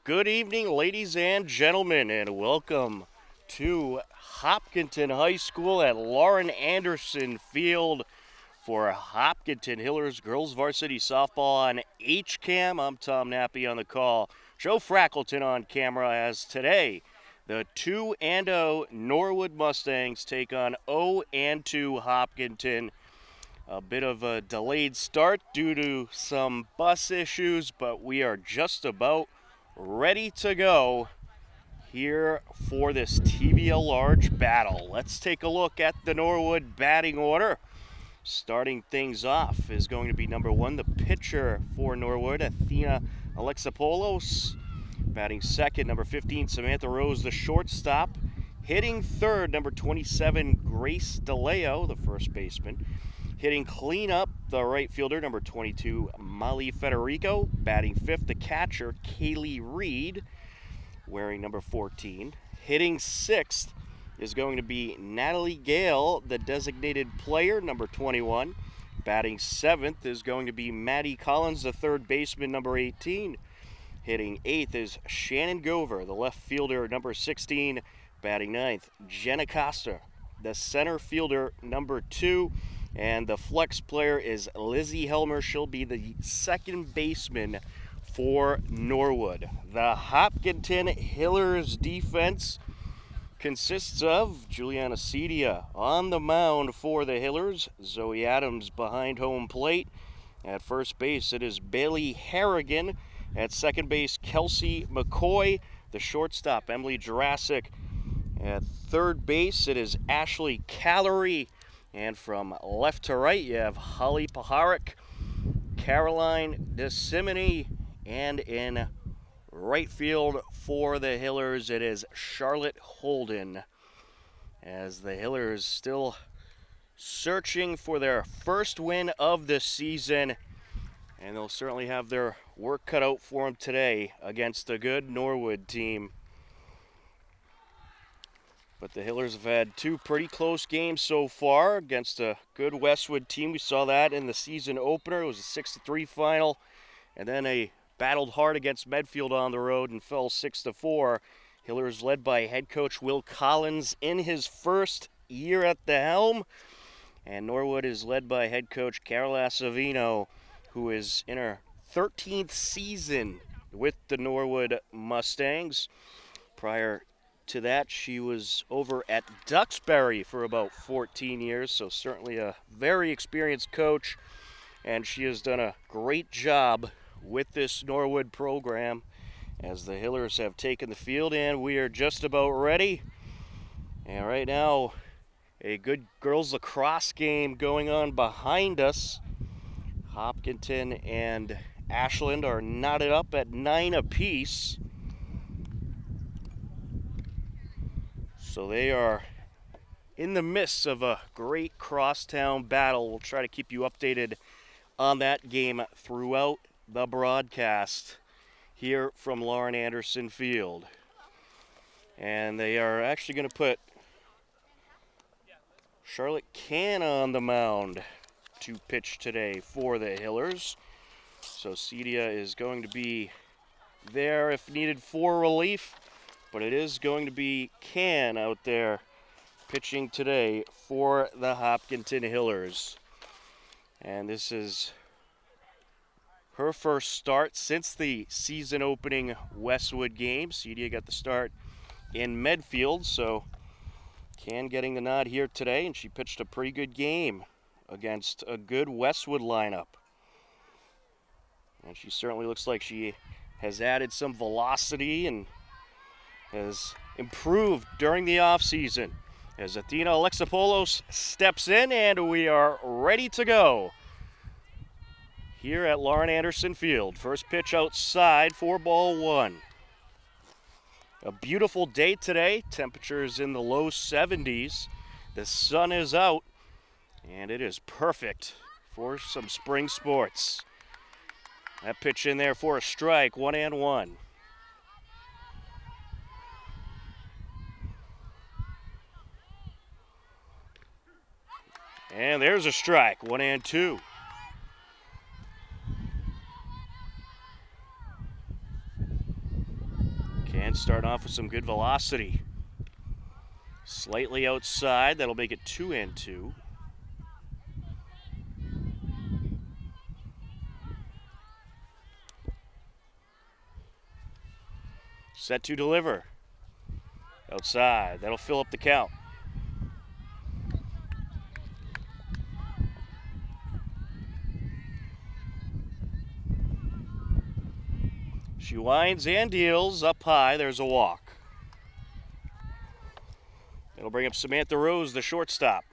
Good evening, ladies and gentlemen, and welcome to Hopkinton High School at Lauren Anderson Field for Hopkinton Hillers Girls Varsity Softball on HCAM. I'm Tom Nappy on the call. Joe Frackleton on camera as today the 2-0 Norwood Mustangs take on 0-2 Hopkinton. A bit of a delayed start due to some bus issues, but we are just about ready to go here for this TVL Large battle. Let's take a look at the Norwood batting order. Starting things off is going to be number 1, the pitcher for Norwood, Athena Alexopoulos. Batting second, number 15, Samantha Rose, the shortstop. Hitting third, number 27, Grace DeLeo, the first baseman. Hitting cleanup, the right fielder, number 22, Molly Federico. Batting fifth, the catcher, Kaylee Reed, wearing number 14. Hitting sixth is going to be Natalie Gale, the designated player, number 21. Batting seventh is going to be Maddie Collins, the third baseman, number 18. Hitting eighth is Shannon Gover, the left fielder, number 16. Batting ninth, Jenna Costa, the center fielder, number 2. And the flex player is Lizzie Helmer. She'll be the second baseman for Norwood. The Hopkinton Hillers defense consists of Juliana Cedia on the mound for the Hillers, Zoe Adams behind home plate. At first base, it is Bailey Harrigan. At second base, Kelsey McCoy. The shortstop, Emily Jurassic. At third base, it is Ashley Callery. And from left to right, you have Holly Paharik, Caroline DeSimony, and in right field for the Hillers, it is Charlotte Holden. As the Hillers still searching for their first win of the season, and they'll certainly have their work cut out for them today against a good Norwood team. But the Hillers have had 2 pretty close games so far against a good Westwood team. We saw that in the season opener. It was a 6-3 final. And then they battled hard against Medfield on the road and fell 6-4. Hillers led by head coach Will Collins in his first year at the helm. And Norwood is led by head coach Carol Assavino, who is in her 13th season with the Norwood Mustangs. Prior to that, she was over at Duxbury for about 14 years, so certainly a very experienced coach, and she has done a great job with this Norwood program as the Hillers have taken the field, and we are just about ready. And right now, a good girls lacrosse game going on behind us. Hopkinton and Ashland are knotted up at 9 apiece. So they are in the midst of a great crosstown battle. We'll try to keep you updated on that game throughout the broadcast here from Lauren Anderson Field. And they are actually going to put Charlotte Can on the mound to pitch today for the Hillers. So Cedia is going to be there if needed for relief. But it is going to be Can out there pitching today for the Hopkinton Hillers. And this is her first start since the season opening Westwood game. Cedia got the start in Medfield, so Can getting the nod here today, and she pitched a pretty good game against a good Westwood lineup. And she certainly looks like she has added some velocity and has improved during the offseason as Athena Alexopoulos steps in, and we are ready to go here at Lauren Anderson Field. First pitch outside for ball 1. A beautiful day today. Temperatures in the low 70s. The sun is out, and it is perfect for some spring sports. That pitch in there for a strike, 1-1. And there's a strike, 1-2. And starting off with some good velocity. Slightly outside, that'll make it 2-2. Set to deliver. Outside, that'll fill up the count. She winds and deals up high. There's a walk. It'll bring up Samantha Rose, the shortstop.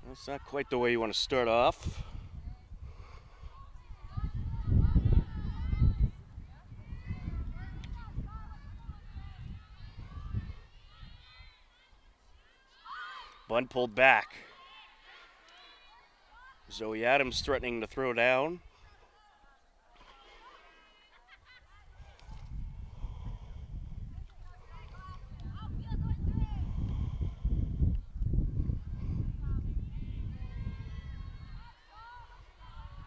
That's not quite the way you want to start off. Bunt pulled back. Zoe Adams threatening to throw down.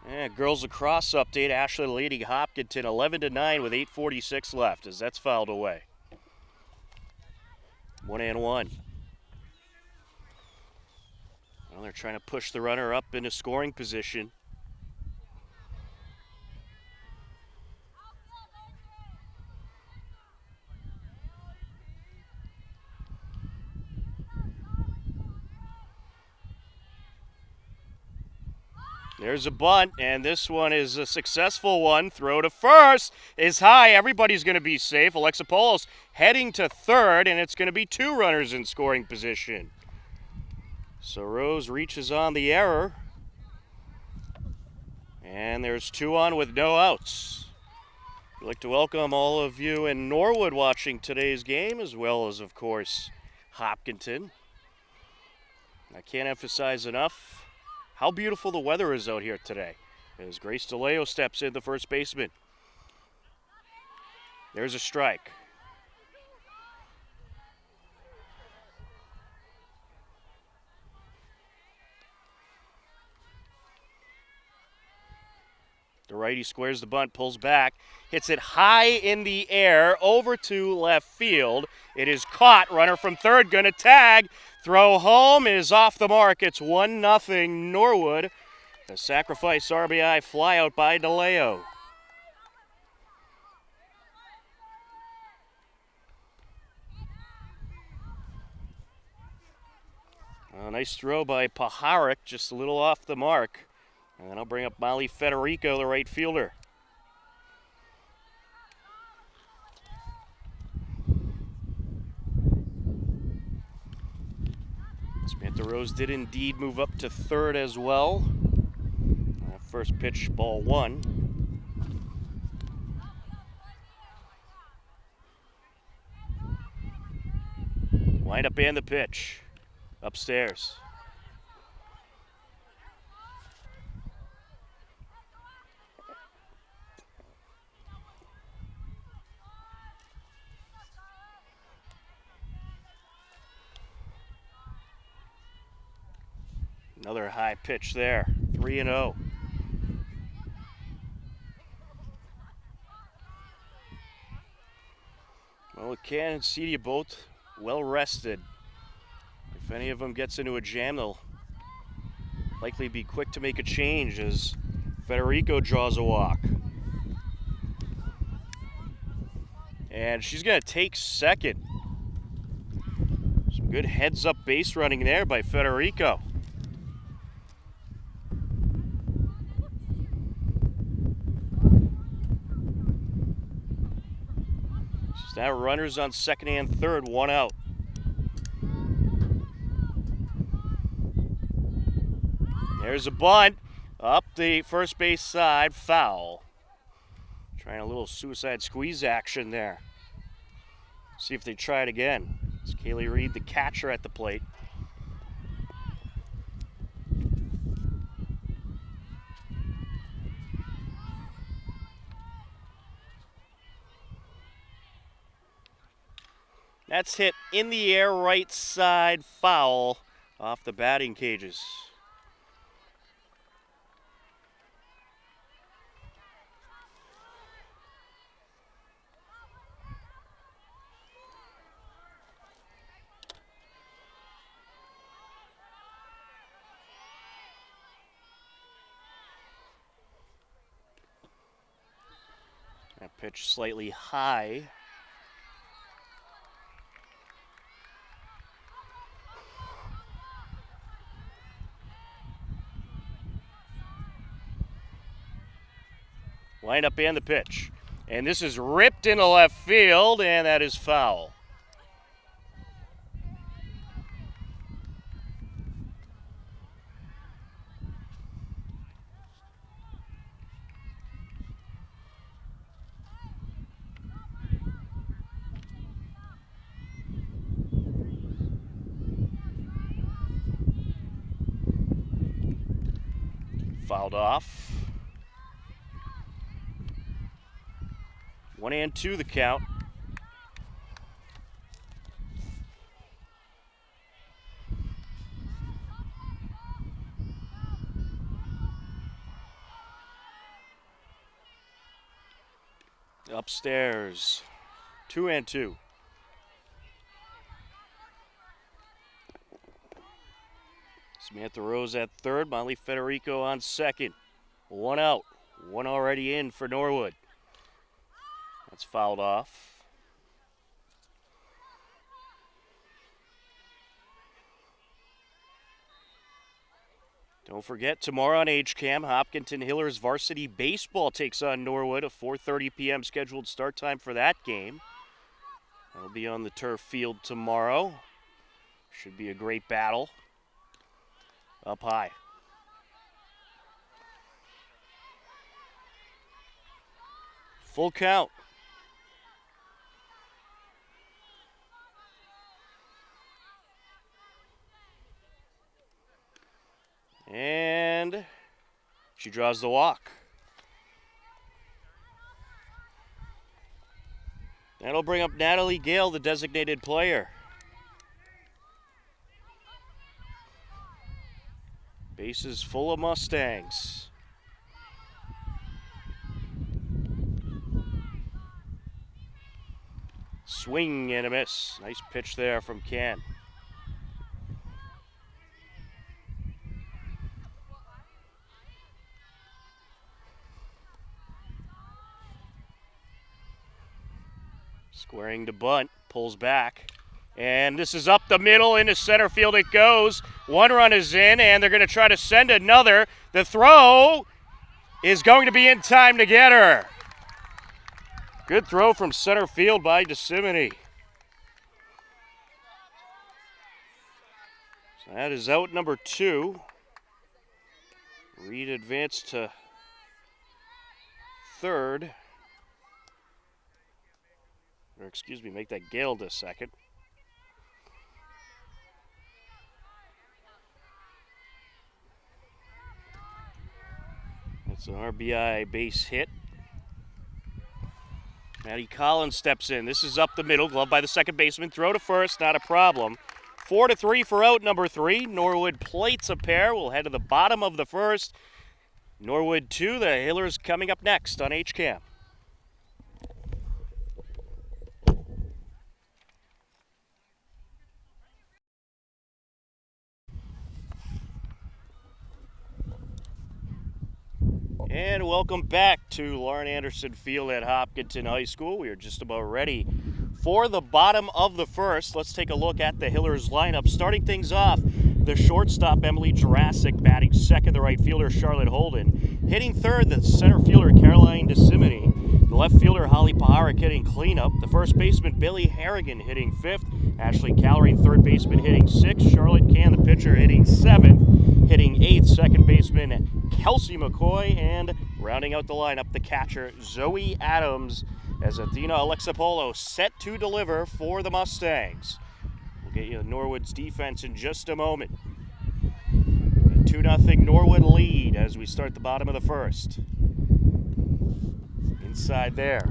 And girls lacrosse update, Ashland leading Hopkinton 11-9 with 8:46 left as that's fouled away. 1-1. Well, they're trying to push the runner up into scoring position. There's a bunt, and this one is a successful one. Throw to first is high. Everybody's going to be safe. Alexa Polos heading to third, and it's going to be 2 runners in scoring position. So Rose reaches on the error. And there's 2 on with no outs. I'd like to welcome all of you in Norwood watching today's game, as well as, of course, Hopkinton. I can't emphasize enough how beautiful the weather is out here today. As Grace DeLeo steps in, the first baseman. There's a strike. The righty squares the bunt, pulls back, hits it high in the air, over to left field. It is caught, runner from third, gonna tag. Throw home is off the mark. It's 1-0 Norwood. A sacrifice RBI flyout by DeLeo. A nice throw by Paharic, just a little off the mark. And then I'll bring up Molly Federico, the right fielder. Samantha Rose did indeed move up to third as well. First pitch, ball 1. Wind up and the pitch. Upstairs. Another high pitch there, 3-0. Well, Ken and Cedia both well rested. If any of them gets into a jam, they'll likely be quick to make a change as Federico draws a walk. And she's going to take second. Some good heads-up base running there by Federico. Now runners on second and third, 1 out. There's a bunt up the first base side, foul. Trying a little suicide squeeze action there. See if they try it again. It's Kaylee Reed, the catcher, at the plate. That's hit in the air, right side, foul off the batting cages. Pitch slightly high. Line up and the pitch. And this is ripped into left field, and that is foul. Fouled off. 1-2 the count. Upstairs. 2-2. Samantha Rose at third, Molly Federico on second. 1 out, 1 already in for Norwood. That's fouled off. Don't forget, tomorrow on HCAM, Hopkinton Hillers varsity baseball takes on Norwood, a 4:30 p.m. scheduled start time for that game. That'll be on the turf field tomorrow. Should be a great battle. Up high. Full count. And she draws the walk. That'll bring up Natalie Gale, the designated player. Bases full of Mustangs. Swing and a miss. Nice pitch there from Ken. Squaring to bunt, pulls back. And this is up the middle, into center field it goes. 1 run is in, and they're going to try to send another. The throw is going to be in time to get her. Good throw from center field by DeCimini. So that is out number 2. Reed advanced to third. Or excuse me, make that Gale to second. It's an RBI base hit. Maddie Collins steps in. This is up the middle, glove by the second baseman. Throw to first, not a problem. 4-3 for out number 3. Norwood plates a pair. We'll head to the bottom of the first. Norwood 2, the Hillers coming up next on HCAM. And welcome back to Lauren Anderson Field at Hopkinton High School. We are just about ready for the bottom of the first. Let's take a look at the Hillers lineup. Starting things off, the shortstop, Emily Jurassic, batting second. The right fielder, Charlotte Holden. Hitting third, the center fielder, Caroline DeCimini. The left fielder, Holly Paharik, hitting cleanup. The first baseman, Billy Harrigan, hitting fifth. Ashley Callery, third baseman, hitting sixth. Charlotte Can, the pitcher, hitting seventh. Hitting eighth, second baseman, Kelsey McCoy. And rounding out the lineup, the catcher, Zoe Adams, as Athena Alexopolo set to deliver for the Mustangs. We'll get you Norwood's defense in just a moment. A 2-0 Norwood lead as we start the bottom of the first. Inside there.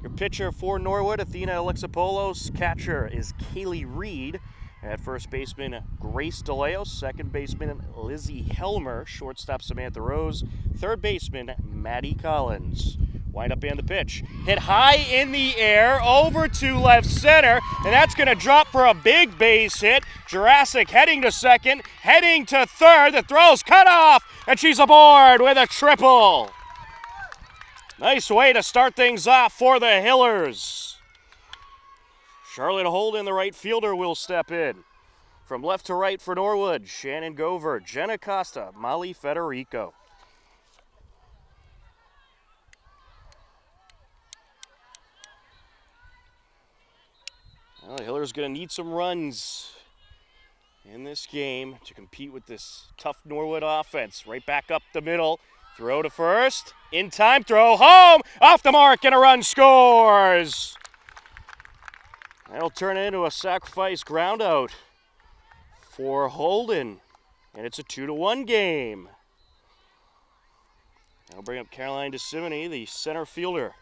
Your pitcher for Norwood, Athena Alexopoulos. Catcher is Kaylee Reed. At first baseman, Grace DeLeo. Second baseman, Lizzie Helmer. Shortstop, Samantha Rose. Third baseman, Maddie Collins. Wind up and the pitch. Hit high in the air, over to left center, and that's going to drop for a big base hit. Jurassic heading to second, heading to third. The throw's cut off, and she's aboard with a triple. Nice way to start things off for the Hillers. Charlotte Holden, the right fielder, will step in. From left to right for Norwood, Shannon Gover, Jenna Costa, Molly Federico. Well, the Hillers going to need some runs in this game to compete with this tough Norwood offense. Right back up the middle. Throw to first. In time, throw home. Off the mark, and a run scores. That'll turn into a sacrifice ground out for Holden. And it's a 2-1 game. That'll bring up Caroline DeSimone, the center fielder.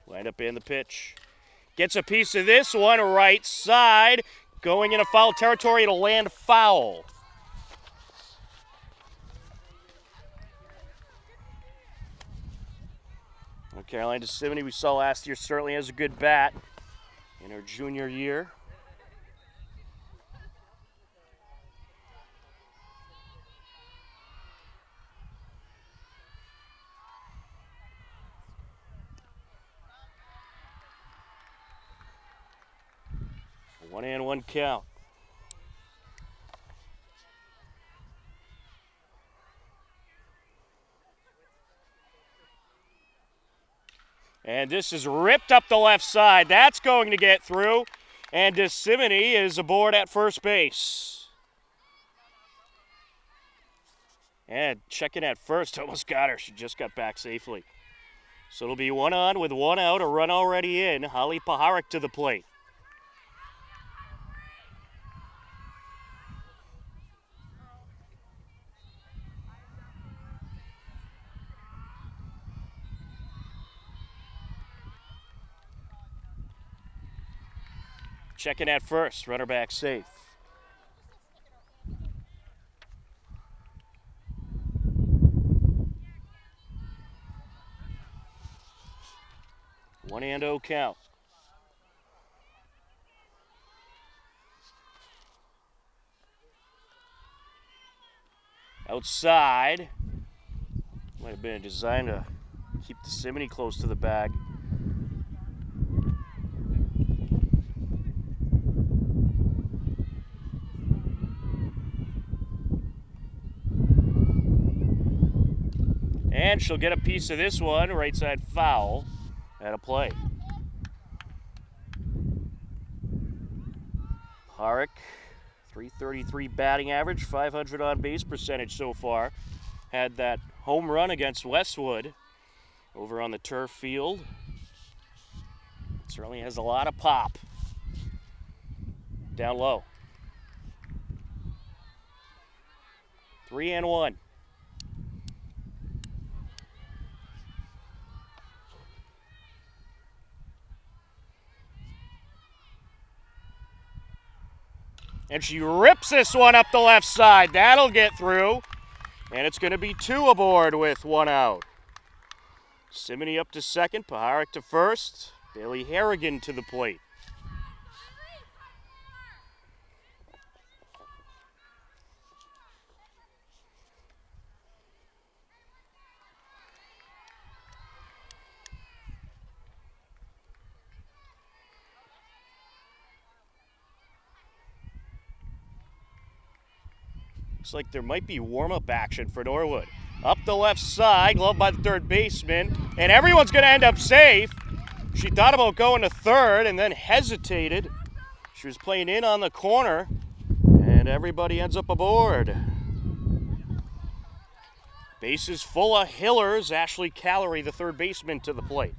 Lined up in the pitch. Gets a piece of this one, right side. Going into foul territory, it'll land foul. Well, Caroline DeSimone, we saw last year, certainly has a good bat in her junior year. A 1-1 count. And this is ripped up the left side. That's going to get through. And DeSimone is aboard at first base. And checking at first, almost got her. She just got back safely. So it'll be 1 on with 1 out, a run already in. Holly Paharik to the plate. Checking at first, runner back safe. One and 0 count. Outside. Might have been designed to keep DeSimone close to the bag. And she'll get a piece of this one, right side foul, at a play. Paharik, .333 batting average, .500 on base percentage so far. Had that home run against Westwood over on the turf field. Certainly has a lot of pop. Down low. 3-1. And she rips this one up the left side. That'll get through. And it's going to be 2 aboard with 1 out. DeSimone up to second, Paharik to first. Bailey Harrigan to the plate. Looks like there might be warm-up action for Norwood. Up the left side, gloved by the third baseman, and everyone's going to end up safe. She thought about going to third and then hesitated. She was playing in on the corner, and everybody ends up aboard. Bases full of Hillers. Ashley Callery, the third baseman, to the plate.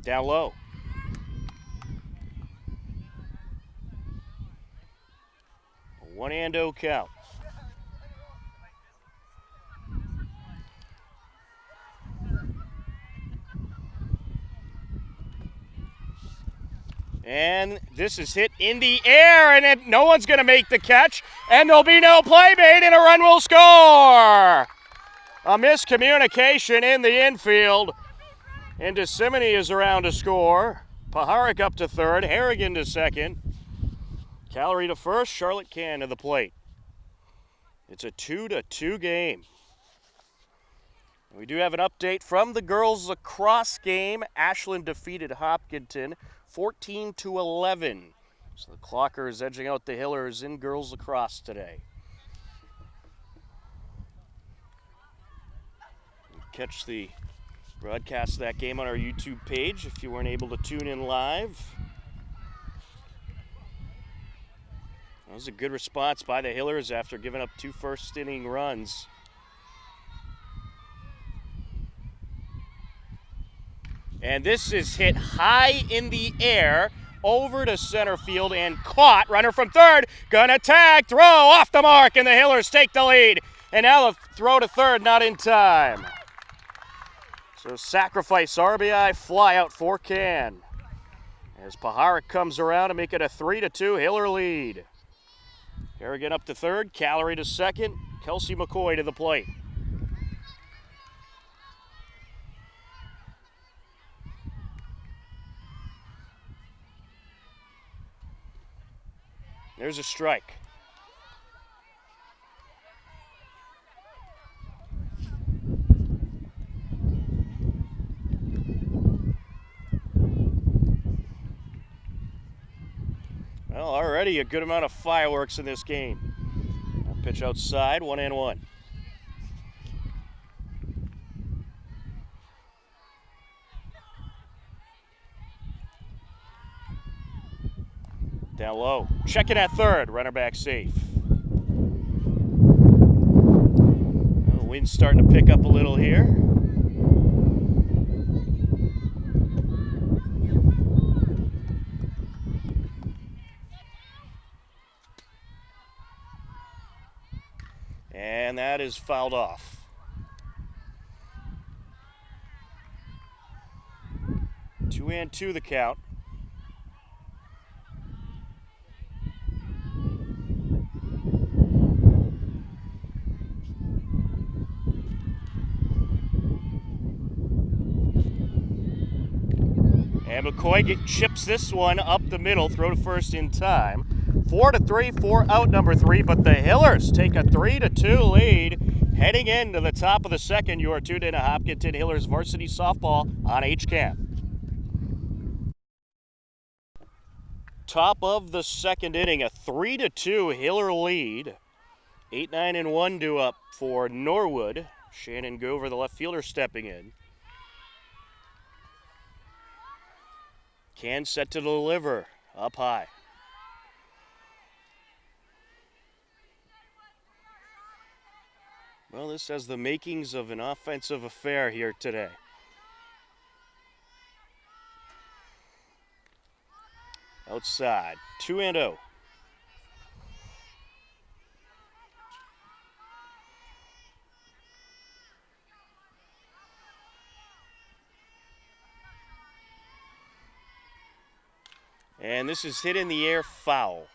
Down low. A 1-0 count. And this is hit in the air, and no one's going to make the catch, and there'll be no play made, and a run will score. A miscommunication in the infield, and DeSimone is around to score. Paharic up to third, Harrigan to second. Callery to first, Charlotte Can to the plate. It's a 2-2 game. We do have an update from the girls lacrosse game. Ashland defeated Hopkinton 14-11. So the Clockers edging out the Hillers in girls lacrosse today. Catch the broadcast of that game on our YouTube page if you weren't able to tune in live. That was a good response by the Hillers after giving up 2 first-inning runs. And this is hit high in the air over to center field and caught. Runner from third, gonna tag, throw off the mark, and the Hillers take the lead. And now the throw to third, not in time. So sacrifice RBI fly out for Can. As Paharic comes around to make it a 3-2 Hiller lead. Harrigan up to third, Callery to second, Kelsey McCoy to the plate. There's a strike. Well, already a good amount of fireworks in this game. Pitch outside, 1-1. Down low, checking at third, runner back safe. Well, wind's starting to pick up a little here. And that is fouled off. Two and two the count. And McCoy chips this one up the middle, throw to first in time. 4-3 for out number 3, but the Hillers take a 3-2 lead. Heading into the top of the second, you are tuned in to Hopkinton Hillers varsity softball on HCAM. Top of the second inning, a 3-2 Hiller lead. 8-9-1 due up for Norwood. Shannon Gover, the left fielder, stepping in. Can set to deliver, up high. Well, this has the makings of an offensive affair here today. Outside, 2-0. And this is hit in the air, foul.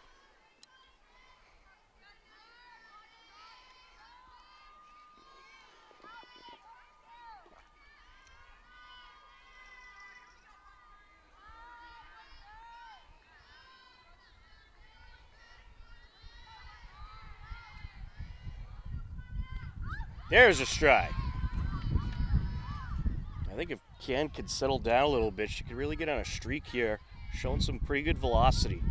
There's a strike. I think if Ken could settle down a little bit, she could really get on a streak here, showing some pretty good velocity.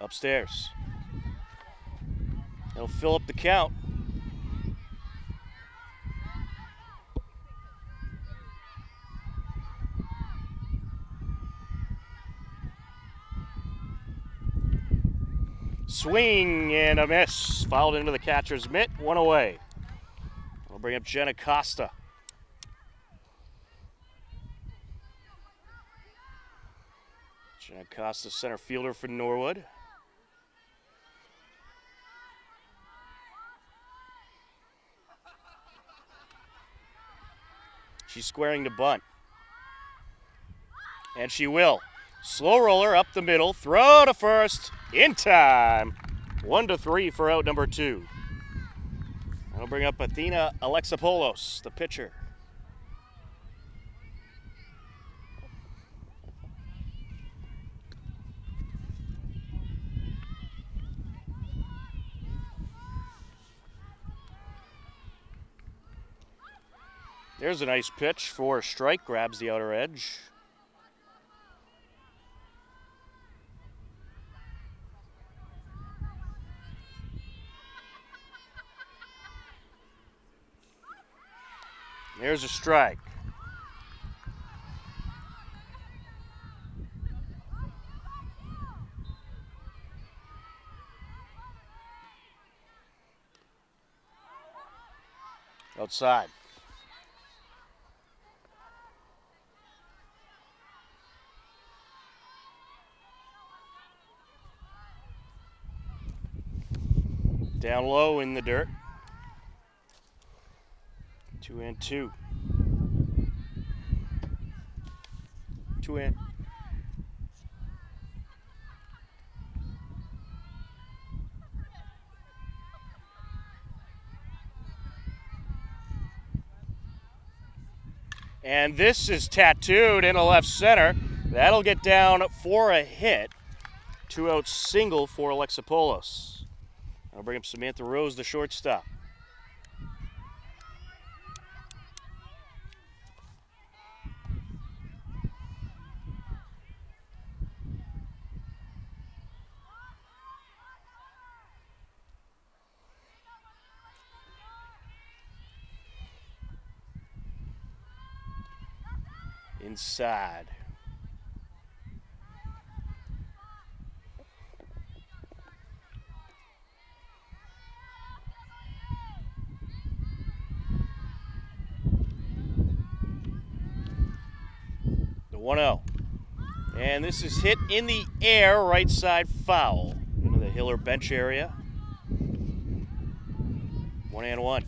Upstairs. It'll fill up the count. Swing and a miss. Fouled into the catcher's mitt. One away. We'll bring up Jenna Costa. Jenna Costa, center fielder for Norwood. She's squaring to bunt. And she will. Slow roller up the middle, throw to first, in time. 1-3 for out number 2. That'll bring up Athena Alexopoulos, the pitcher. There's a nice pitch for a strike, grabs the outer edge. There's a strike. Outside. Down low in the dirt. 2-2. 2-. And this is tattooed in the left center. That'll get down for a hit. 2-out single for Alexopoulos. I'll bring up Samantha Rose, the shortstop. Inside. The 1-0. And this is hit in the air, right side foul into the Hiller bench area. 1-1.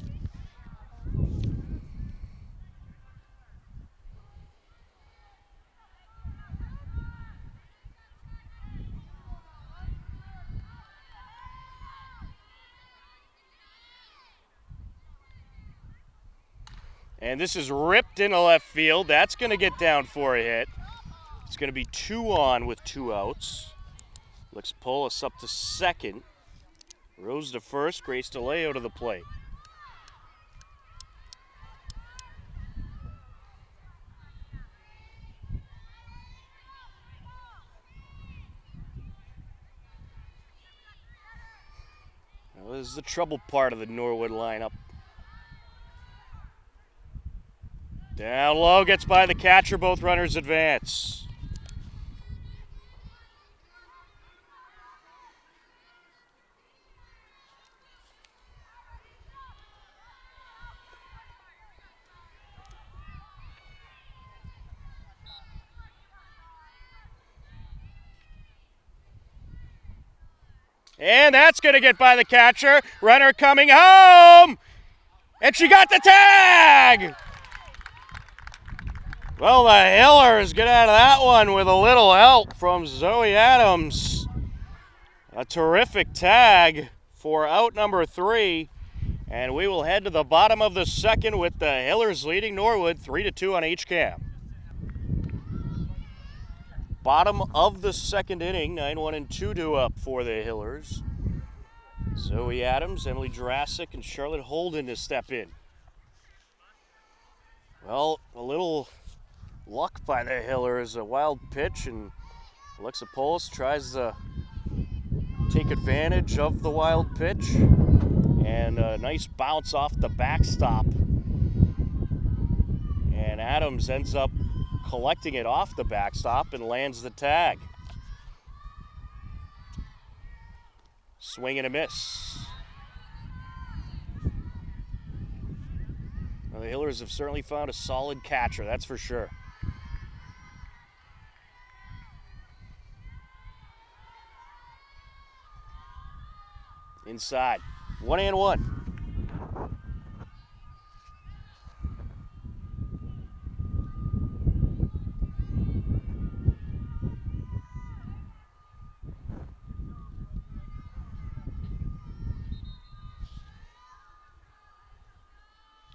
And this is ripped into left field. That's going to get down for a hit. It's going to be 2 on with 2 outs. Alexopoulos up to second. Rose to first. Grace DeLeo to the plate. Now, this is the trouble part of the Norwood lineup. Down low, gets by the catcher, both runners advance. And that's going to get by the catcher. Runner coming home. And she got the tag! Well, the Hillers get out of that one with a little help from Zoe Adams. A terrific tag for out number 3. And we will head to the bottom of the second with the Hillers leading Norwood 3-2 on HCAM. Bottom of the second inning, 9-1 and 2-2 up for the Hillers. Zoe Adams, Emily Jurassic, and Charlotte Holden to step in. Well, a little luck by the Hillers, a wild pitch, and Alexopoulos tries to take advantage of the wild pitch, and a nice bounce off the backstop. And Adams ends up collecting it off the backstop and lands the tag. Swing and a miss. Well, the Hillers have certainly found a solid catcher, that's for sure. Inside, 1-1.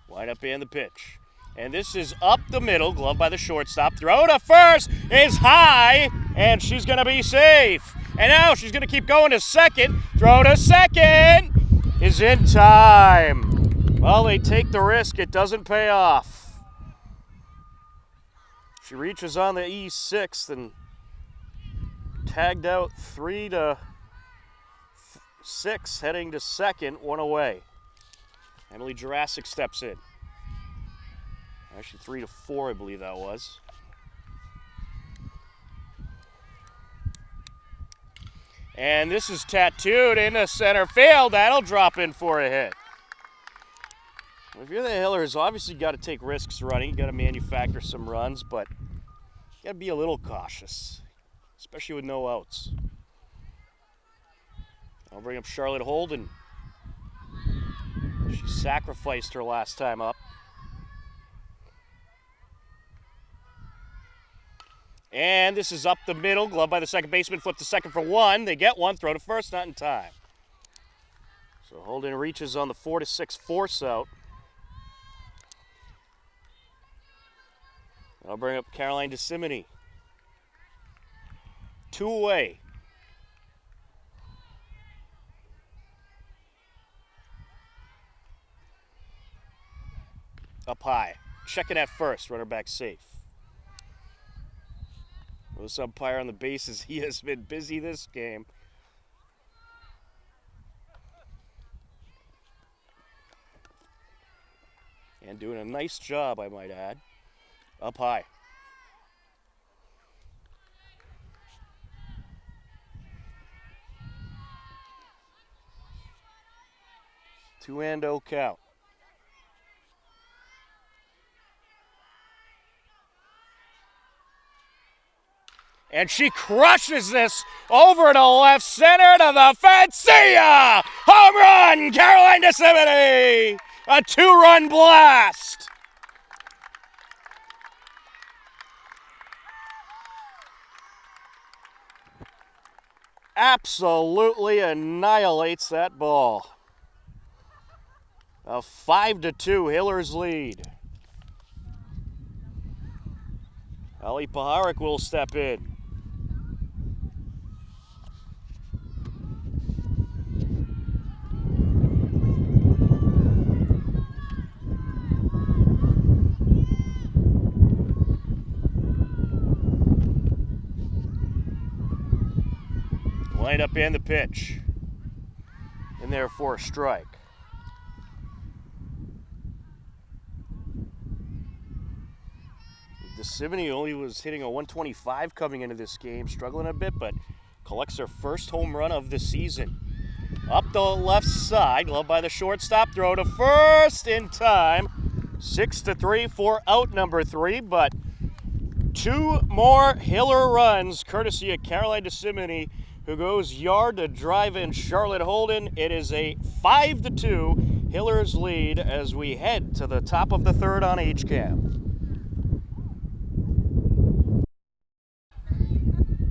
Wind up in the pitch. And this is up the middle, glove by the shortstop. Throw to first is high, and she's going to be safe. And now she's going to keep going to second. Throw to second is in time. Well, they take the risk. It doesn't pay off. She reaches on the E6 and tagged out 3-6, heading to second, one away. Emily Jurassic steps in. Actually 3-4, I believe that was. And this is tattooed into center field. That'll drop in for a hit. If you're the Hillers, obviously you got to take risks running. You got to manufacture some runs, but you got to be a little cautious, especially with no outs. I'll bring up Charlotte Holden. She sacrificed her last time up. And this is up the middle. Glove by the second baseman. Flip to second for one. They get one. Throw to first. Not in time. So Holden reaches on the 4-6 force out. I'll bring up Caroline DeSimone. 2 away. Up high. Checking at first. Runner back safe. This umpire on the bases, he has been busy this game. And doing a nice job, I might add. Up high. Two-and-oh count. And she crushes this over to left center to the fence. See ya! Home run, Caroline DeSimone! A 2-run blast! Absolutely annihilates that ball. A 5-2 Hillers lead. Ali Paharic will step in. Lined up in the pitch. In there for a strike. DeSimone only was hitting a 125 coming into this game, struggling a bit, but collects her first home run of the season. Up the left side, glove by the shortstop, throw to first in time. 6-3 for out number 3, but 2 more Hiller runs, courtesy of Caroline DeSimone, who goes yard to drive in Charlotte Holden. It is a 5-2 Hillers lead as we head to the top of the third on HCAM.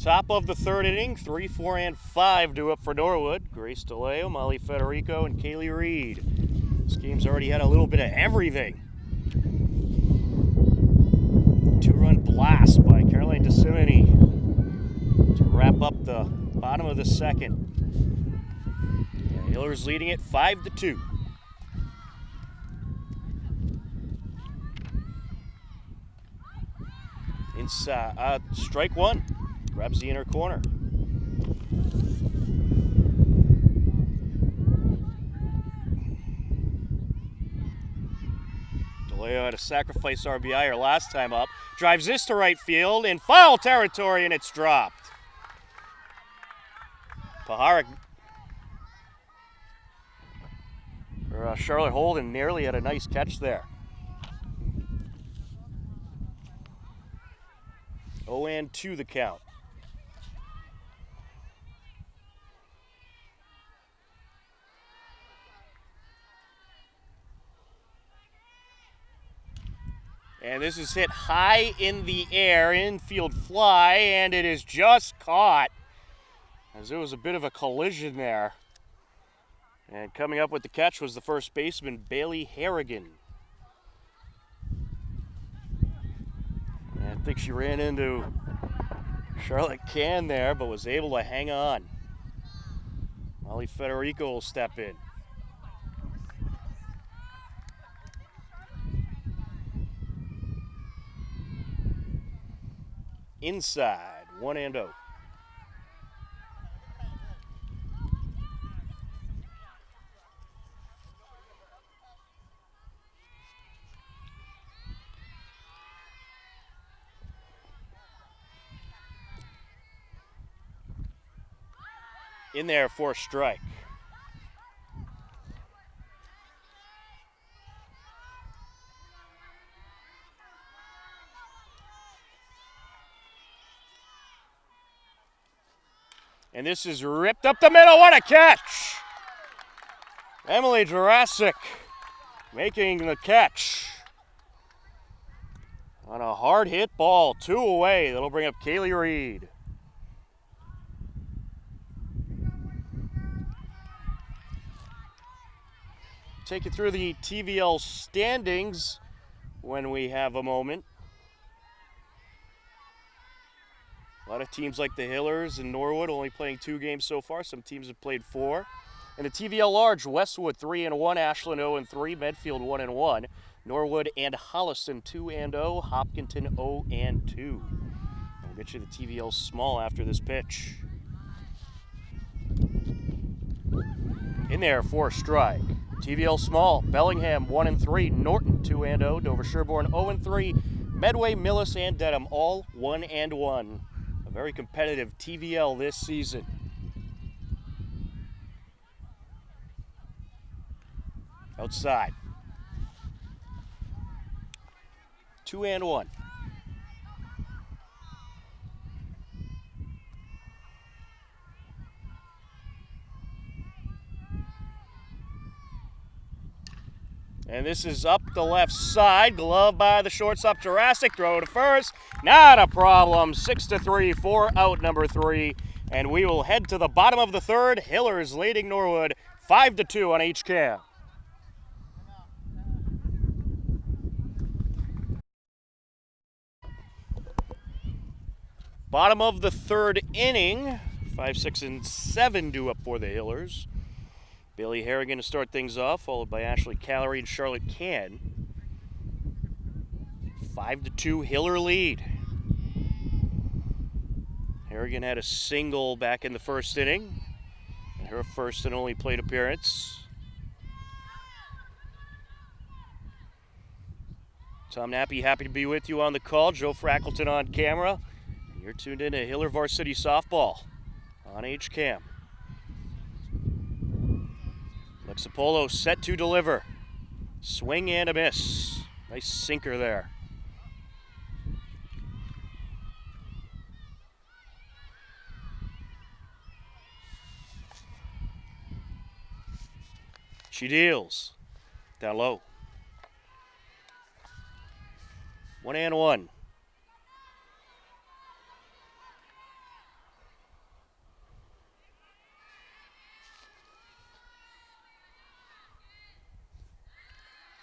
Top of the third inning, 3, 4, and 5 due up for Norwood. Grace DeLeo, Molly Federico, and Kaylee Reed. This game's already had a little bit of everything. 2-run blast by Caroline DeSimone to wrap up the bottom of the second. And Hillers leading it 5-2. Inside, strike one. Grabs the inner corner. DeLeo had a sacrifice RBI her last time up. Drives this to right field in foul territory, and it's dropped. Paharic, or Charlotte Holden nearly had a nice catch there. 0-2 the count. And this is hit high in the air, infield fly, and it is just caught as there was a bit of a collision there. And coming up with the catch was the first baseman, Bailey Harrigan. I think she ran into Charlotte Can there, but was able to hang on. Molly Federico will step in. Inside, 1-0. In there for a strike. And this is ripped up the middle. What a catch! Emily Jurassic making the catch on a hard hit ball. 2 away. That'll bring up Kaylee Reed. Take you through the TVL standings when we have a moment. A lot of teams like the Hillers and Norwood only playing 2 games so far. Some teams have played 4. In the TVL Large, Westwood 3-1, Ashland 0-3, Medfield 1-1, Norwood and Holliston 2-0, Hopkinton 0-2. We'll get you the TVL Small after this pitch. In there for a strike. TVL Small, Bellingham 1-3, Norton 2-0, Dover Sherborne 0-3, Medway, Millis, and Dedham all 1-1. A very competitive TVL this season. Outside. 2-1. And this is up the left side. Glove by the shortstop, Jurassic. Throw to first. Not a problem. 6-3 for out number 3. And we will head to the bottom of the 3rd. Hillers leading Norwood 5-2 on HCAM. Bottom of the 3rd inning. 5, 6, and 7 due up for the Hillers. Bailey Harrigan to start things off, followed by Ashley Callery and Charlotte Can. 5-2 Hiller lead. Harrigan had a single back in the 1st inning, and her first and only plate appearance. Tom Nappy, happy to be with you on the call. Joe Frackleton on camera. You're tuned in to Hiller Varsity Softball on HCAM. Lexapolo set to deliver. Swing and a miss. Nice sinker there. She deals. Down low. 1-1.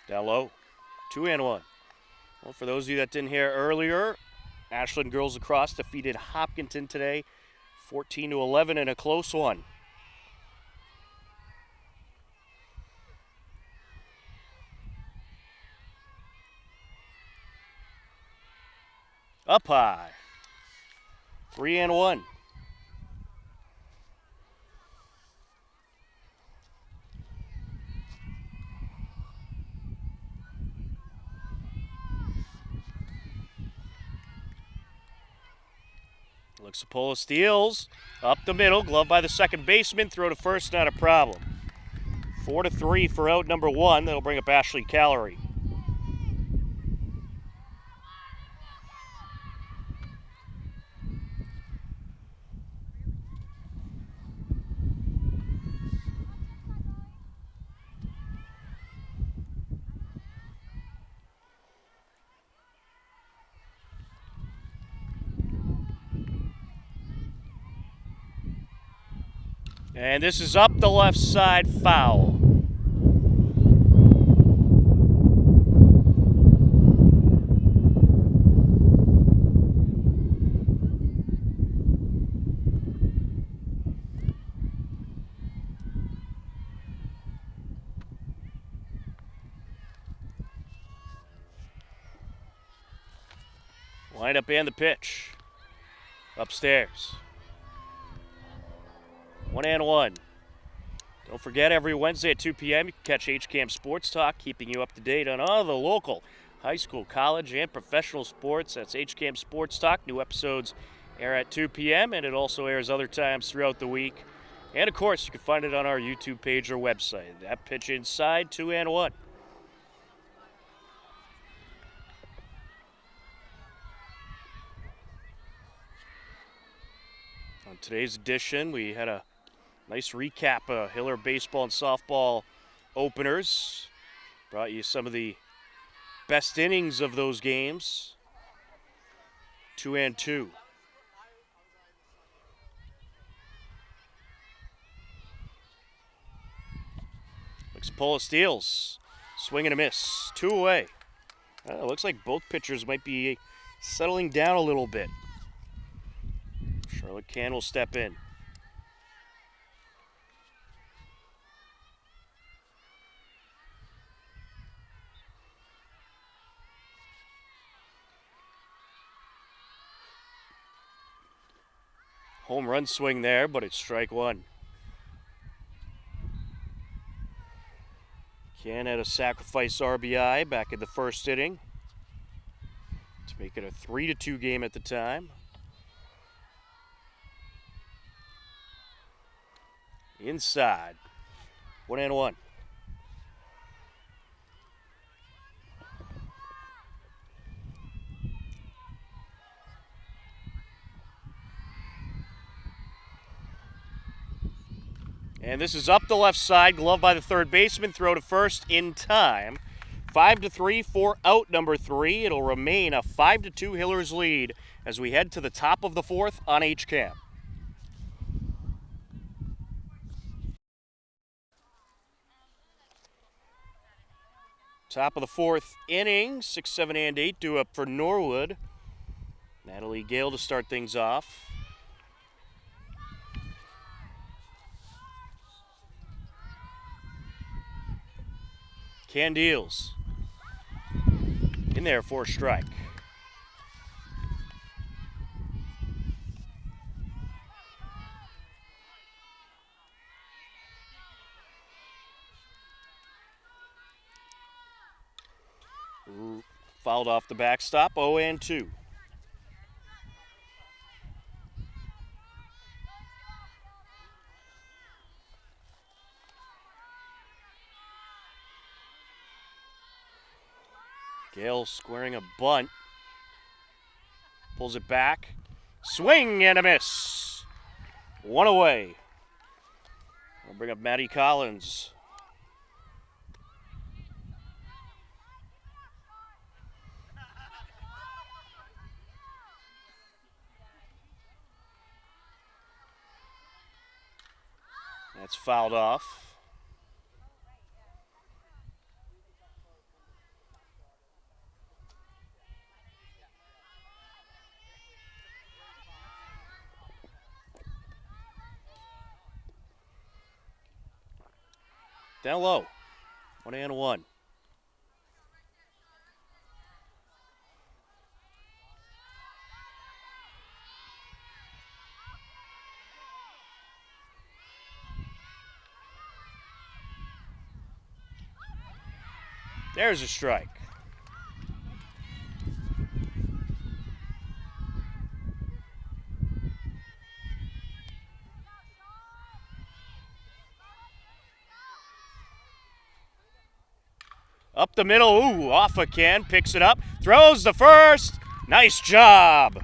Down low, 2-1. Well, for those of you that didn't hear earlier, Ashland Girls Lacrosse defeated Hopkinton today, 14-11 in a close one. Up high, 3-1. Lexapolo steals up the middle, glove by the second baseman, throw to first, not a problem. 4-3 for out number 1. That'll bring up Ashley Callery. And this is up the left side, foul. Wind up and the pitch. Upstairs. 1-1. Don't forget, every Wednesday at 2 p.m. you can catch HCAM Sports Talk, keeping you up to date on all the local high school, college, and professional sports. That's HCAM Sports Talk. New episodes air at 2 p.m., and it also airs other times throughout the week. And, of course, you can find it on our YouTube page or website. That pitch inside, 2-1. On today's edition, we had a nice recap of Hiller baseball and softball openers. Brought you some of the best innings of those games. 2-2. Expola steals. Swing and a miss. 2 away. Looks like both pitchers might be settling down a little bit. Charlotte Can will step in. Home run swing there, but it's strike one. Can had a sacrifice RBI back in the first inning to make it a 3-2 game at the time. Inside. 1-1. And this is up the left side, glove by the third baseman, throw to first in time. 5-3 for out number 3. It'll remain a 5-2 Hillers lead as we head to the top of the fourth on HCAM. Top of the fourth inning, 6, 7, and 8 due up for Norwood. Natalie Gale to start things off. Can deals. In there for a strike. Fouled off the backstop, 0-2. Gale squaring a bunt. Pulls it back. Swing and a miss. 1 away. I'll bring up Maddie Collins. That's fouled off. Down low. 1-1. There's a strike. Up the middle, ooh, off a can, picks it up, throws the first. Nice job.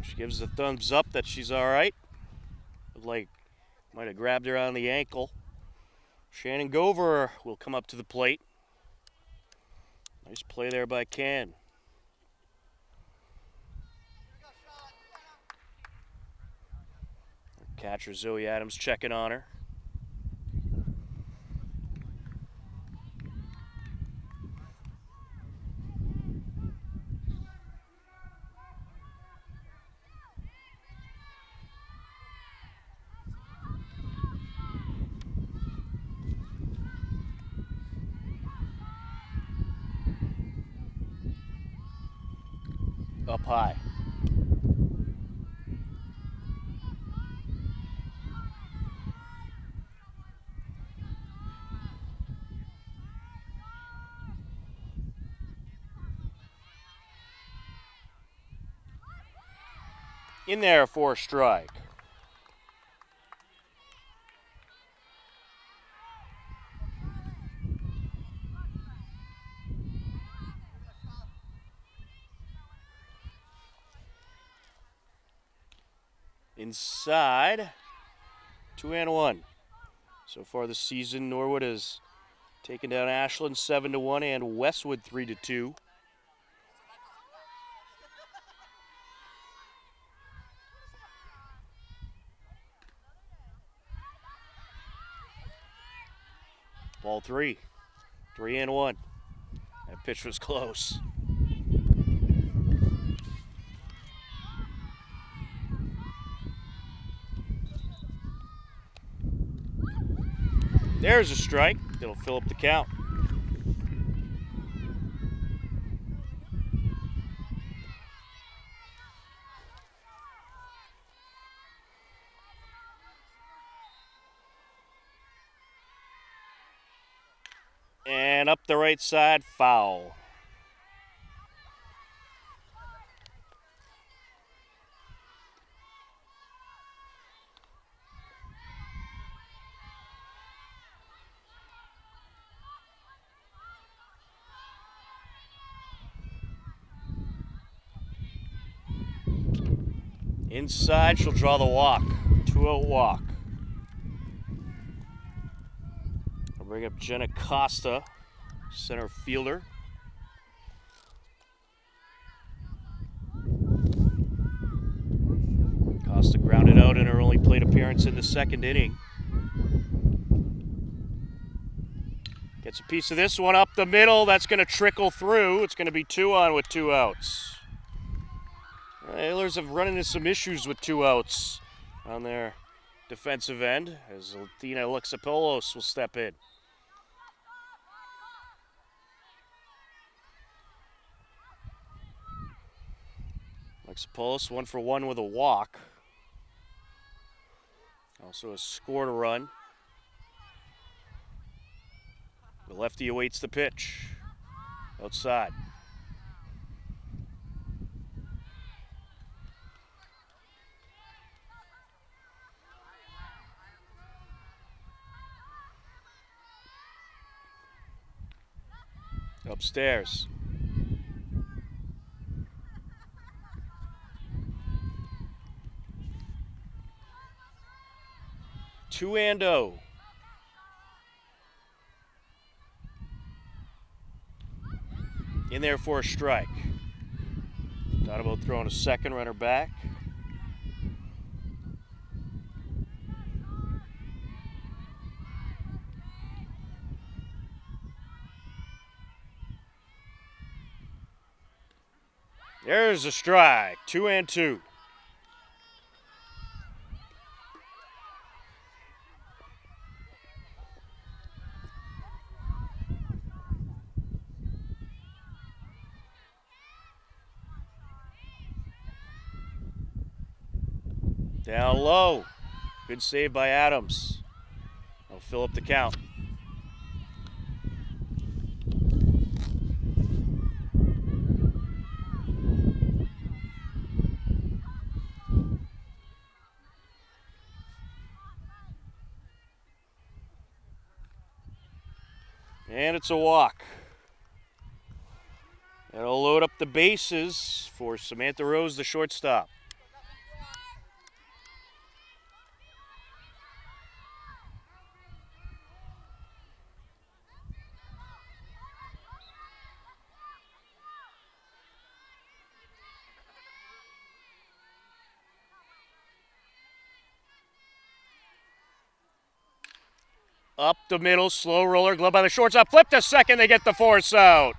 She gives the thumbs up that she's all right. Looked like might have grabbed her on the ankle. Shannon Gover will come up to the plate. Nice play there by Can. Catcher Zoe Adams checking on her. up high. In there for a strike. Inside, 2-1. So far this season, Norwood has taken down Ashland 7-1 and Westwood 3-2. Ball 3, 3-1. That pitch was close. There's a strike. That'll fill up the count. And up the right side, foul. Inside, she'll draw the walk. 2-0 walk. I'll bring up Jenna Costa, center fielder. Costa grounded out in her only plate appearance in the second inning. Gets a piece of this one up the middle. That's going to trickle through. It's going to be 2-on with 2 outs. Hillers have run into some issues with 2 outs on their defensive end as Athena Luxapoulos will step in. Luxapoulos 1-for-1 with a walk. Also has scored a run. The lefty awaits the pitch. Outside. Upstairs. Two and oh. In there for a strike. Thought about throwing a second runner back. There's a strike. 2-2. Down low. Good save by Adams. I'll fill up the count. And it's a walk. That'll load up the bases for Samantha Rose, the shortstop. Up the middle, slow roller, glove by the shortstop, flip to second, they get the force out.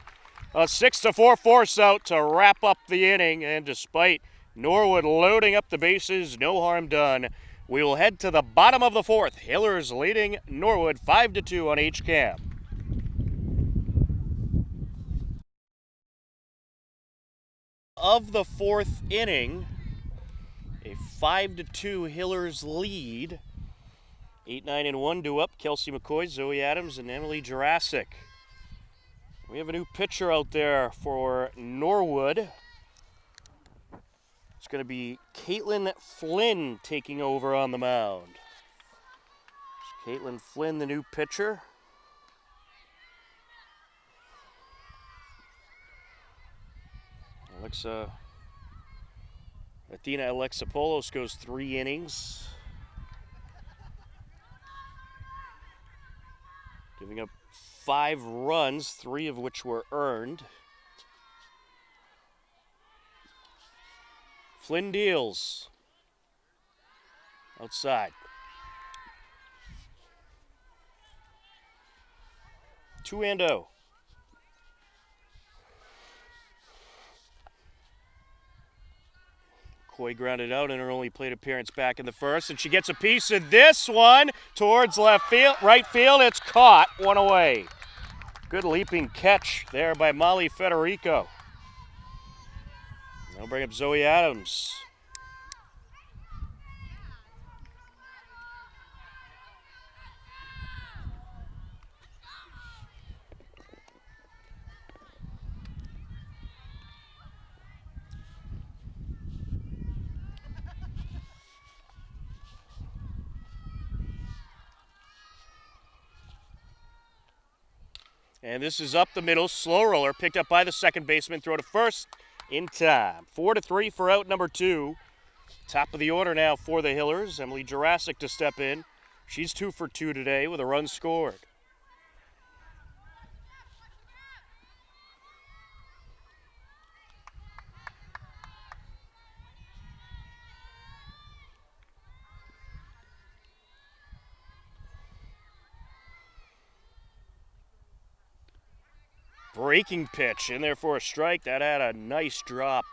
A 6-4 force out to wrap up the inning, and despite Norwood loading up the bases, no harm done. We will head to the bottom of the fourth. Hillers leading Norwood 5-2 on HCAM. of the fourth inning. A 5-2 Hillers lead. 8, 9, and 1 due up. Kelsey McCoy, Zoe Adams, and Emily Jurassic. We have a new pitcher out there for Norwood. It's going to be Caitlin Flynn taking over on the mound. Caitlin Flynn, the new pitcher. Athena Alexopoulos goes 3 innings, giving up 5 runs, 3 of which were earned. Flynn deals. Outside. 2-0. Coy grounded out in her only plate appearance back in the first, and she gets a piece of this one towards right field. It's caught, 1 away. Good leaping catch there by Molly Federico. That'll bring up Zoe Adams. And this is up the middle, slow roller, picked up by the second baseman, throw to first in time. 4-3 for out number 2. Top of the order now for the Hillers. Emily Jurassic to step in. She's 2 for 2 today with a run scored. Breaking pitch in there for a strike. That had a nice drop.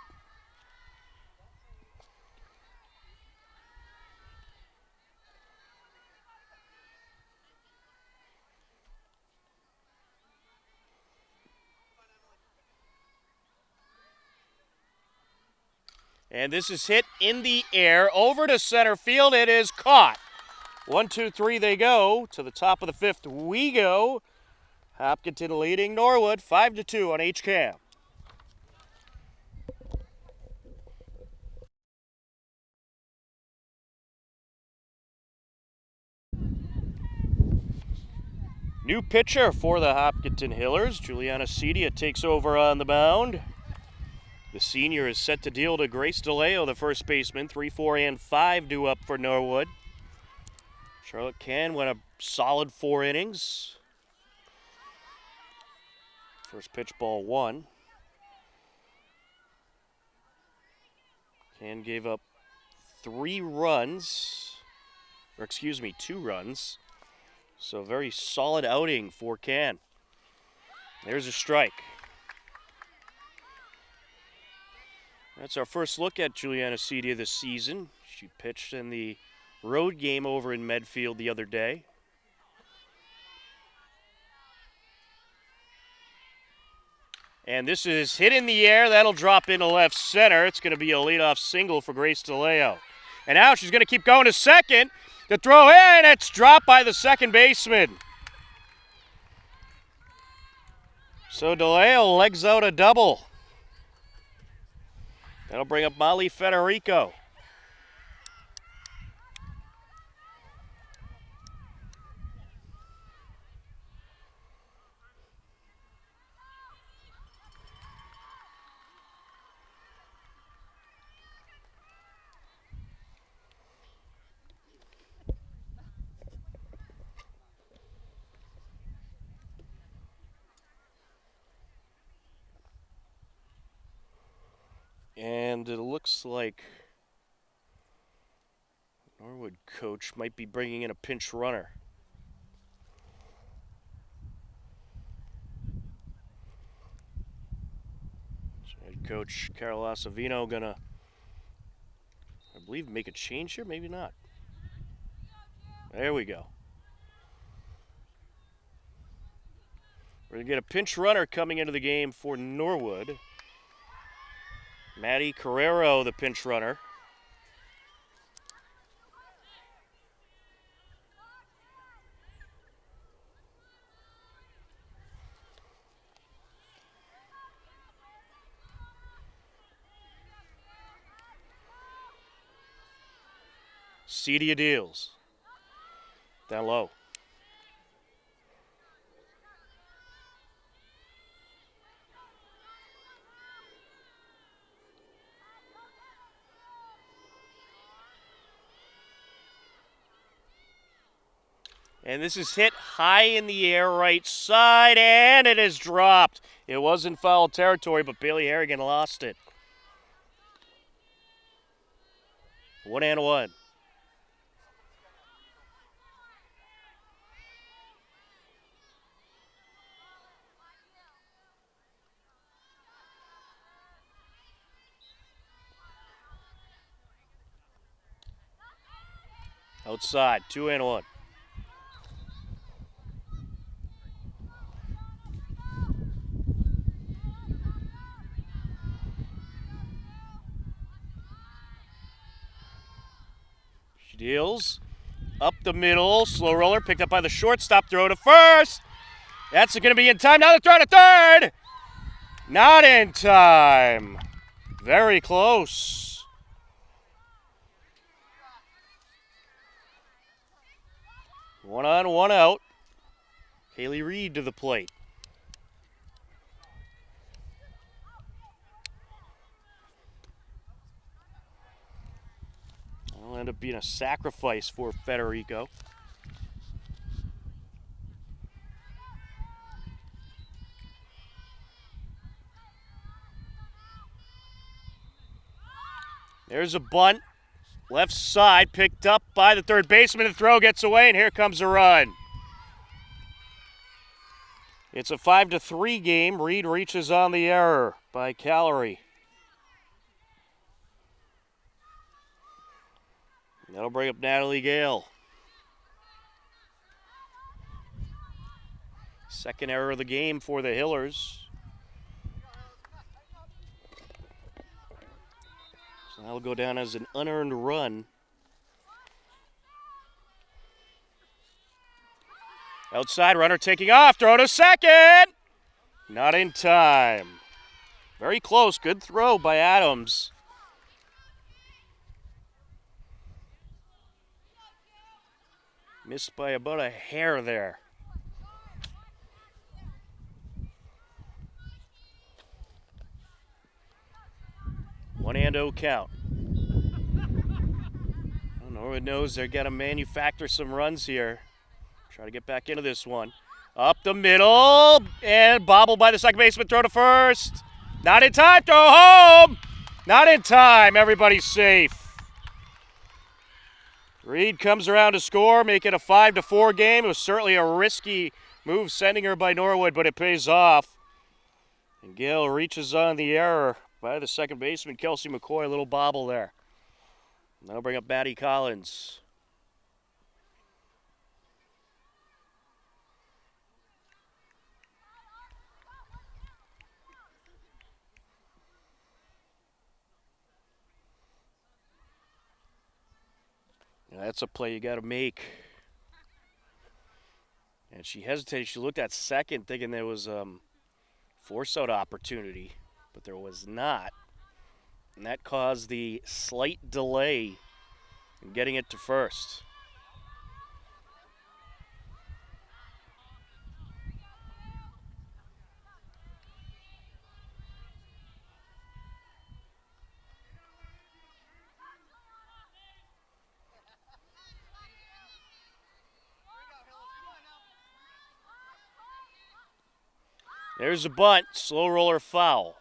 And this is hit in the air over to center field. It is caught. 1, 2, 3 they go. To the top of the 5th we go. Hopkinton leading Norwood 5-2 on HCAM. New pitcher for the Hopkinton Hillers. Juliana Cedia takes over on the mound. The senior is set to deal to Grace DeLeo, the first baseman. 3, 4, and 5 due up for Norwood. Charlotte Can went a solid 4 innings. First pitch, ball 1. Can gave up 2 runs. So very solid outing for Can. There's a strike. That's our first look at Juliana Cedia this season. She pitched in the road game over in Medfield the other day. And this is hit in the air. That'll drop into left center. It's going to be a leadoff single for Grace DeLeo. And now she's going to keep going to second. The throw in, it's dropped by the second baseman. So DeLeo legs out a double. That'll bring up Molly Federico. And it looks like Norwood coach might be bringing in a pinch runner. So head coach Carol Acevino gonna, I believe, make a change here. Maybe not. There we go. We're gonna get a pinch runner coming into the game for Norwood. Maddie Carrero, the pinch runner. Cedia deals. Down low. And this is hit high in the air, right side, and it is dropped. It was in foul territory, but Bailey Harrigan lost it. 1-1. Outside, 2-1. She deals. Up the middle, slow roller, picked up by the shortstop, throw to first. That's going to be in time. Now the throw to third. Not in time. Very close. 1 on, 1 out. Haley Reed to the plate. That'll end up being a sacrifice for Federico. There's a bunt. Left side, picked up by the third baseman. The throw gets away, and here comes a run. It's a 5-3 game. Reed reaches on the error by Callery. That'll bring up Natalie Gale. Second error of the game for the Hillers. So that'll go down as an unearned run. Outside runner taking off, throw to second. Not in time. Very close, good throw by Adams. Missed by about a hair there. One and oh count. Norwood knows they're going to manufacture some runs here. Try to get back into this one. Up the middle, and bobbled by the second baseman, throw to first. Not in time, throw home. Not in time, everybody's safe. Reed comes around to score, make it a 5-4 game. It was certainly a risky move sending her by Norwood, but it pays off. And Gale reaches on the error by the second baseman, Kelsey McCoy. A little bobble there. And that'll bring up Maddie Collins. That's a play you got to make. And she hesitated. She looked at second thinking there was force-out opportunity, but there was not. And that caused the slight delay in getting it to first. There's a bunt, slow roller foul.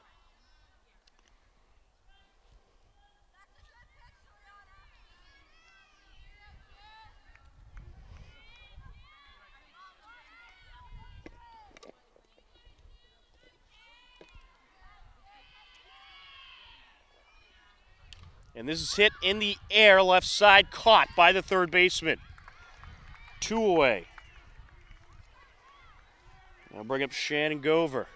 And this is hit in the air, left side, caught by the third baseman. 2 away. I'll bring up Shannon Gover.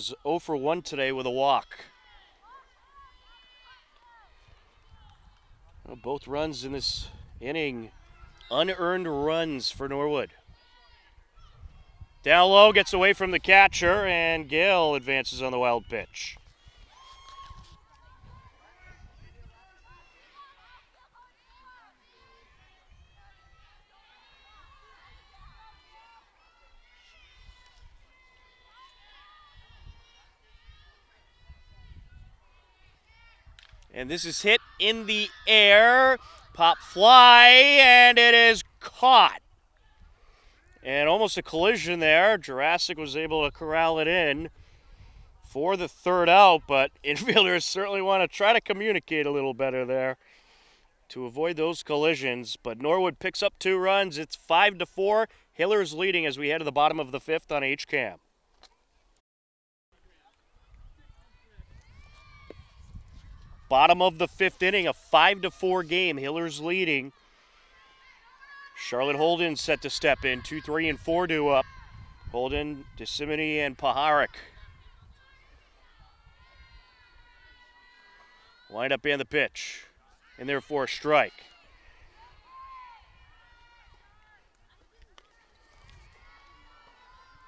is 0 for 1 today with a walk. Well, both runs in this inning, unearned runs for Norwood. Down low, gets away from the catcher, and Gale advances on the wild pitch. And this is hit in the air, pop fly, and it is caught. And almost a collision there. Jurassic was able to corral it in for the third out, but infielders certainly want to try to communicate a little better there to avoid those collisions. But Norwood picks up 2 runs. It's 5-4. Hillers leading as we head to the bottom of the 5th on HCAM. Bottom of the 5th inning, a 5-4 game. Hillers leading. Charlotte Holden set to step in. 2, 3, and 4 due up. Holden, DeSimone, and Paharic. Wind up and the pitch. And therefore a strike.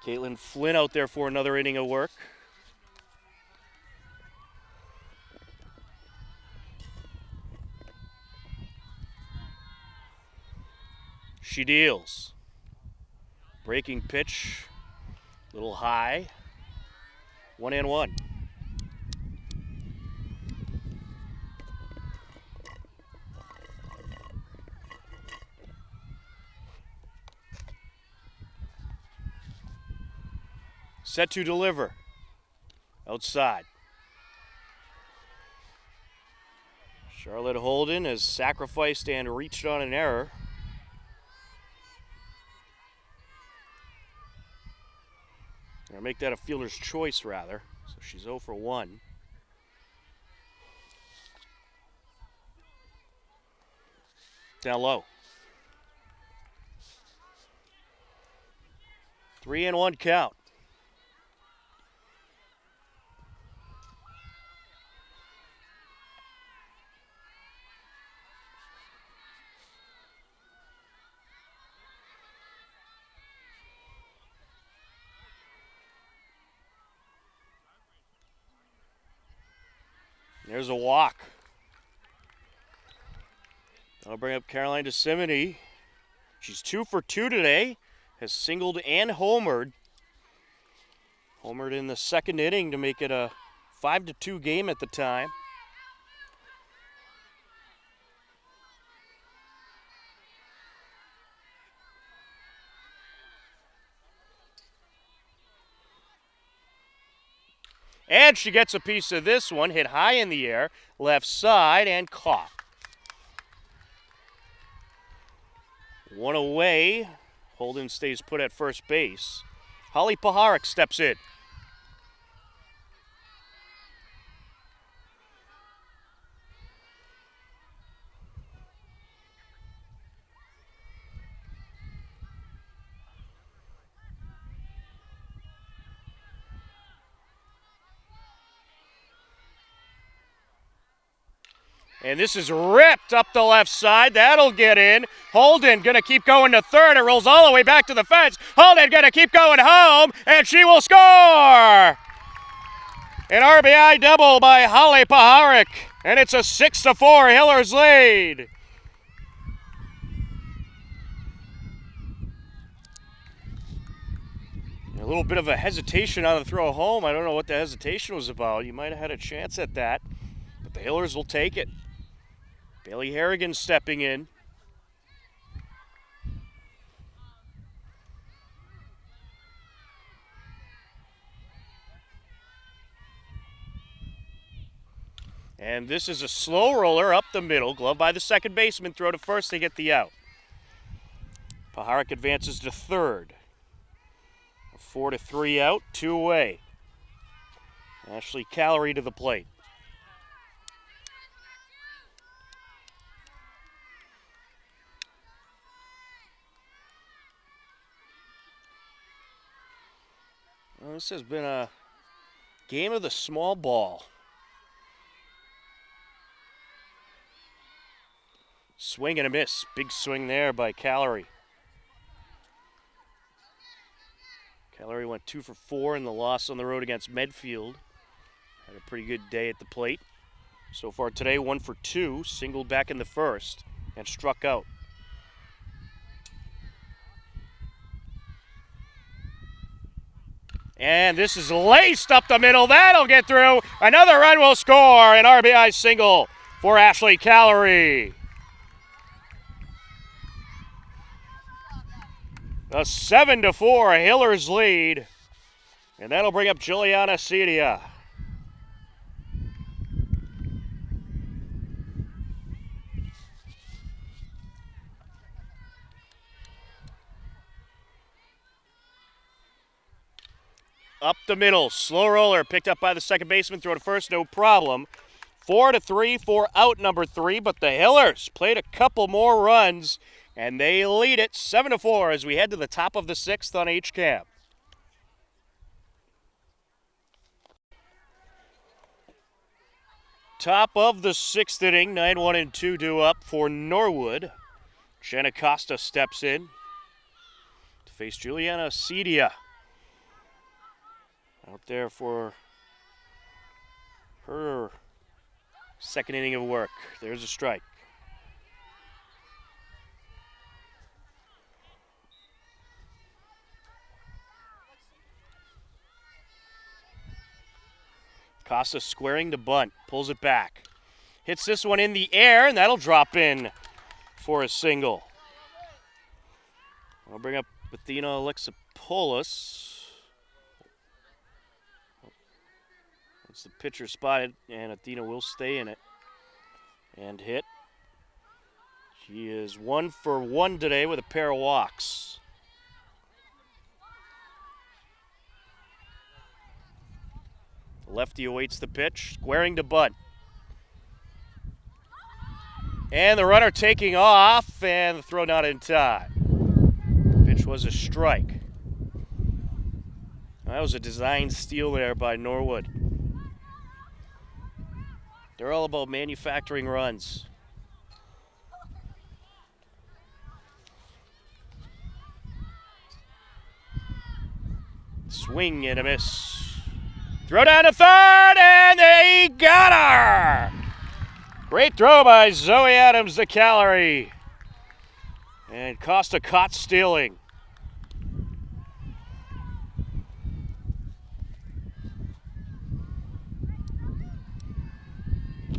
Caitlin Flynn out there for another inning of work. She deals. Breaking pitch, little high. 1-1. Set to deliver. Outside. Charlotte Holden has sacrificed and reached on an error. Or make that a fielder's choice, rather. So she's 0 for 1. Down low. 3-1 count. There's a walk. That'll bring up Caroline DeSimone. She's 2 for 2 today. Has singled and homered. Homered in the 2nd inning to make it a 5-2 game at the time. And she gets a piece of this one, hit high in the air, left side, and caught. 1 away. Holden stays put at first base. Holly Paharic steps in. And this is ripped up the left side. That'll get in. Holden going to keep going to third. It rolls all the way back to the fence. Holden going to keep going home, and she will score! An RBI double by Holly Paharic, and it's a 6-4 Hillers lead. A little bit of a hesitation on the throw home. I don't know what the hesitation was about. You might have had a chance at that, but the Hillers will take it. Bailey Harrigan stepping in. And this is a slow roller up the middle. Glove by the second baseman. Throw to first to get the out. Paharic advances to third. A 4-3 out, 2 away. Ashley Callery to the plate. Well, this has been a Game of the small ball. Swing and a miss. Big swing there by Callery. Callery went 2 for 4 in the loss on the road against Medfield. Had a pretty good day at the plate. So far today, 1 for 2, singled back in the first, and struck out. And this is laced up the middle. That'll get through. Another run will score. An RBI single for Ashley Callery. A 7-4 Hillers lead. And that'll bring up Juliana Cedia. Up the middle, slow roller, picked up by the second baseman, throw to first, no problem. 4-3 for out number 3, but the Hillers played a couple more runs, and they lead it 7-4 as we head to the top of the 6th on HCAM. Top of the 6th inning, 9-1 and 2 due up for Norwood. Jenna Costa steps in to face Juliana Cedia. Out there for her second inning of work. There's a strike. Costa squaring to bunt, pulls it back. Hits this one in the air, and that'll drop in for a single. I'll bring up Athena Alexopoulos. Once the pitcher spotted, and Athena will stay in it and hit. She is 1 for 1 today with a pair of walks. Lefty awaits the pitch, squaring to bunt. And the runner taking off, and the throw not in time. Pitch was a strike. That was a design steal there by Norwood. They're all about manufacturing runs. Swing and a miss. Throw down to third, and they got her! Great throw by Zoe Adams to Callery. And Costa caught stealing.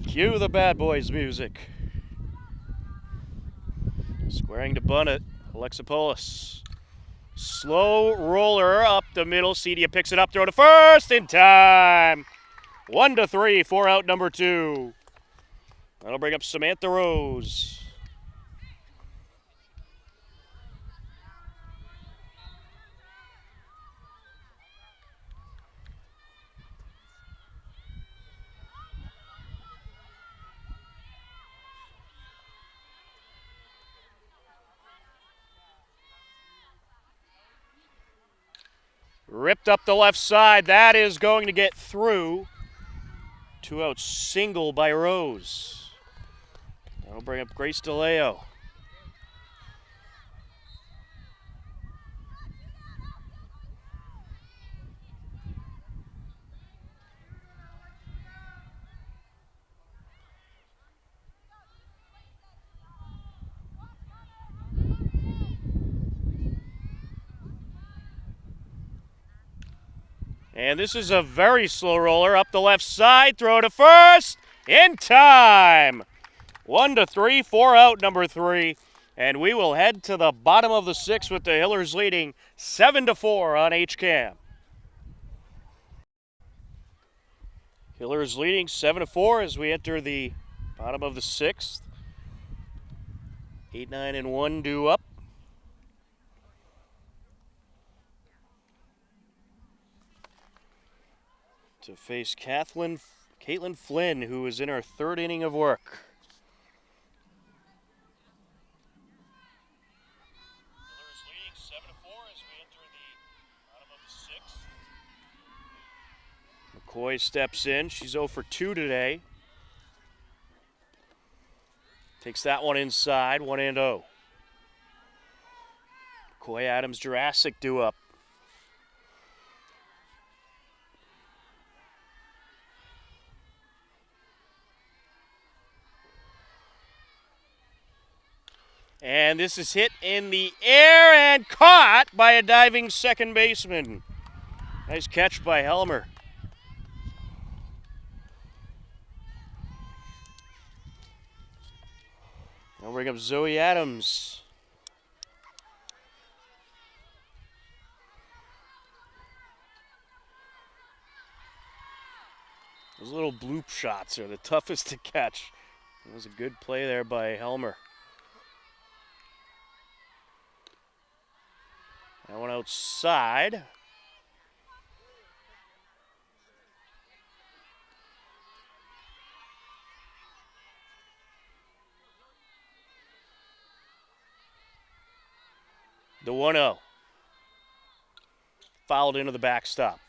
Cue the Bad Boys music. Squaring to bunt it, Alexopoulos. Slow roller up the middle. Cedia picks it up, throw to first in time. 1-3 for out number 2. That'll bring up Samantha Rose. Ripped up the left side. That is going to get through. 2 out single by Rose. That'll bring up Grace DeLeo. And this is a very slow roller up the left side. Throw to first in time. 1-3 for out number 3. And we will head to the bottom of the 6th with the Hillers leading 7-4 on HCAM. Hillers leading 7-4 as we enter the bottom of the 6th. 8, 9, and 1 due up. To face Caitlin Flynn, who is in her 3rd inning of work. Hillers leading 7-4 as we enter the bottom of the 6th. Coy steps in. She's 0 for 2 today. Takes that one inside, 1-0. Coy Adams Jurassic due up. And this is hit in the air and caught by a diving second baseman. Nice catch by Helmer. Now bring up Zoe Adams. Those little bloop shots are the toughest to catch. That was a good play there by Helmer. That one outside. The 1-0. Fouled into the backstop.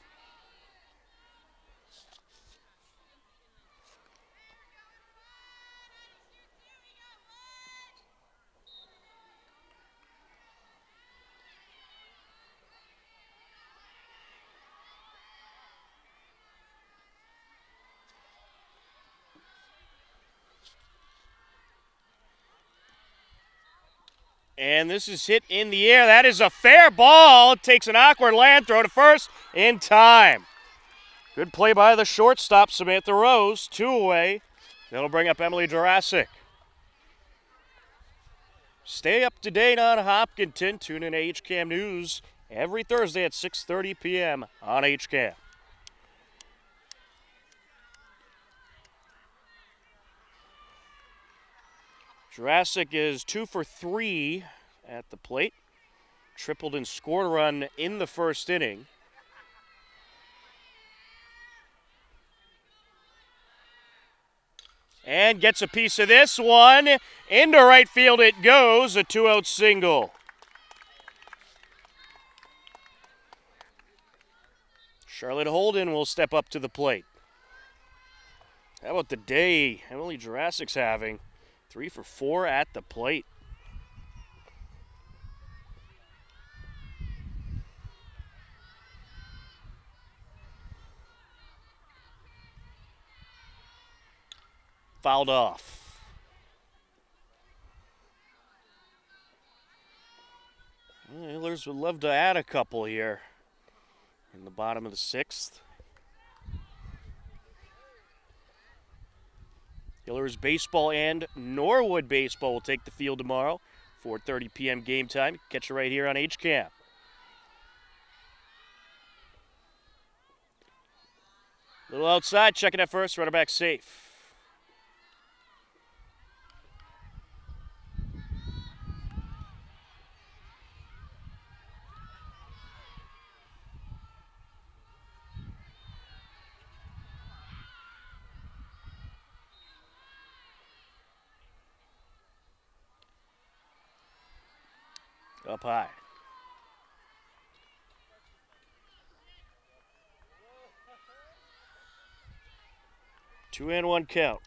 And this is hit in the air. That is a fair ball. It takes an awkward land throw to first in time. Good play by the shortstop, Samantha Rose. 2 away. That'll bring up Emily Jurassic. Stay up to date on Hopkinton. Tune in to HCAM News every Thursday at 6:30 p.m. on HCAM. Jurassic is 2 for 3 at the plate. Tripled and scored a run in the first inning. And gets a piece of this one. Into right field it goes, a 2-out single. Charlotte Holden will step up to the plate. How about the day Emily Jurassic's having? 3 for 4 at the plate. Fouled off. The Hillers would love to add a couple here in the bottom of the 6th. Hillers baseball and Norwood baseball will take the field tomorrow. 4:30 p.m. game time. Catch it right here on HCAM. Little outside, checking it first, runner back safe. Up high. Two and one count.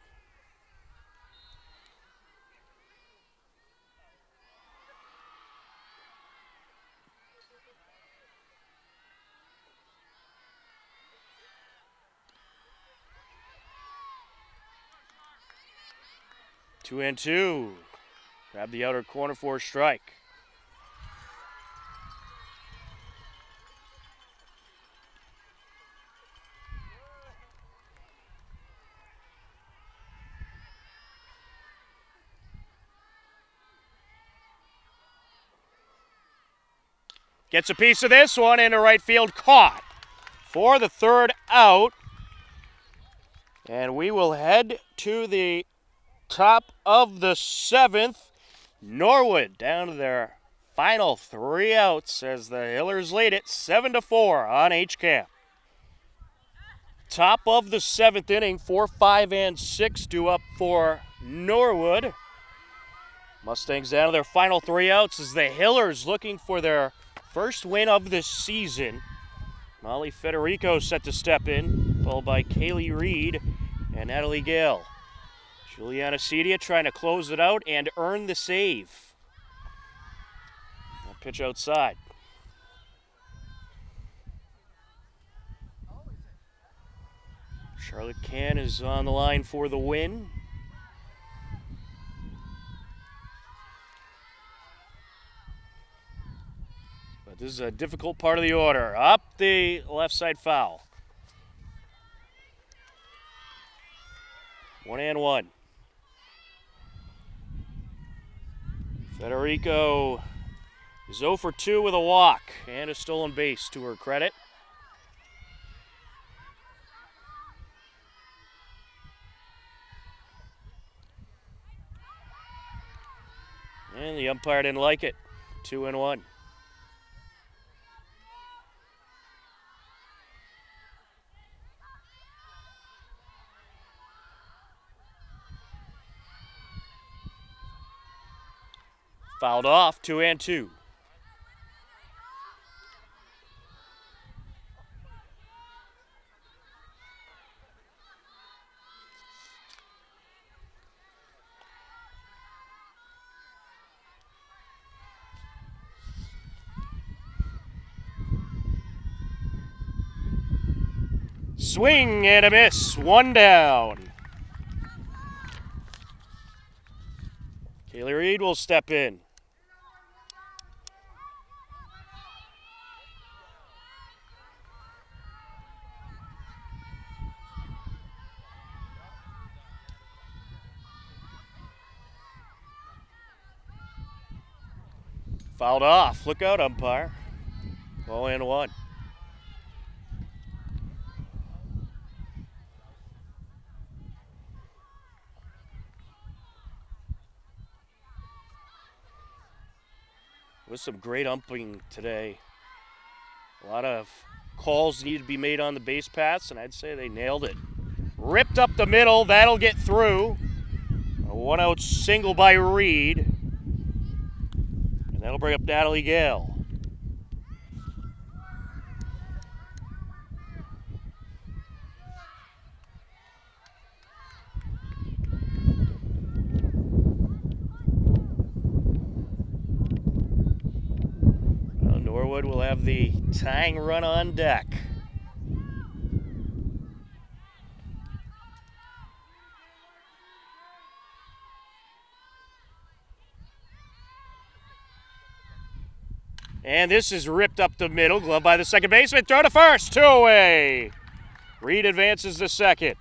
Two and two. Grab the outer corner for a strike. Gets a piece of this one into right field, caught for the 3rd out. And we will head to the top of the 7th. Norwood down to their final 3 outs as the Hillers lead it 7-4 on HCAM. Top of the 7th inning, 4, 5, and 6 due up for Norwood. Mustangs down to their final 3 outs as the Hillers looking for their first win of the season. Molly Federico set to step in. followed by Kaylee Reed and Natalie Gale. Juliana Cedia trying to close it out and earn the save. Pitch outside. Charlotte Can is on the line for the win. But this is a difficult part of the order. Up the left side foul. 1-1. Federico is 0 for 2 with a walk and a stolen base to her credit. And the umpire didn't like it. 2-1. Fouled off, 2-2. Swing and a miss, 1 down. Kaylee Reed will step in. Fouled off. Look out, umpire. 0-1. With some great umping today. A lot of calls need to be made on the base paths, and I'd say they nailed it. Ripped up the middle. That'll get through. A 1-out single by Reed. And that'll bring up Natalie Gale. Well, Norwood will have the tying run on deck. And this is ripped up the middle. Glove by the second baseman. Throw to first. 2 away. Reed advances to second.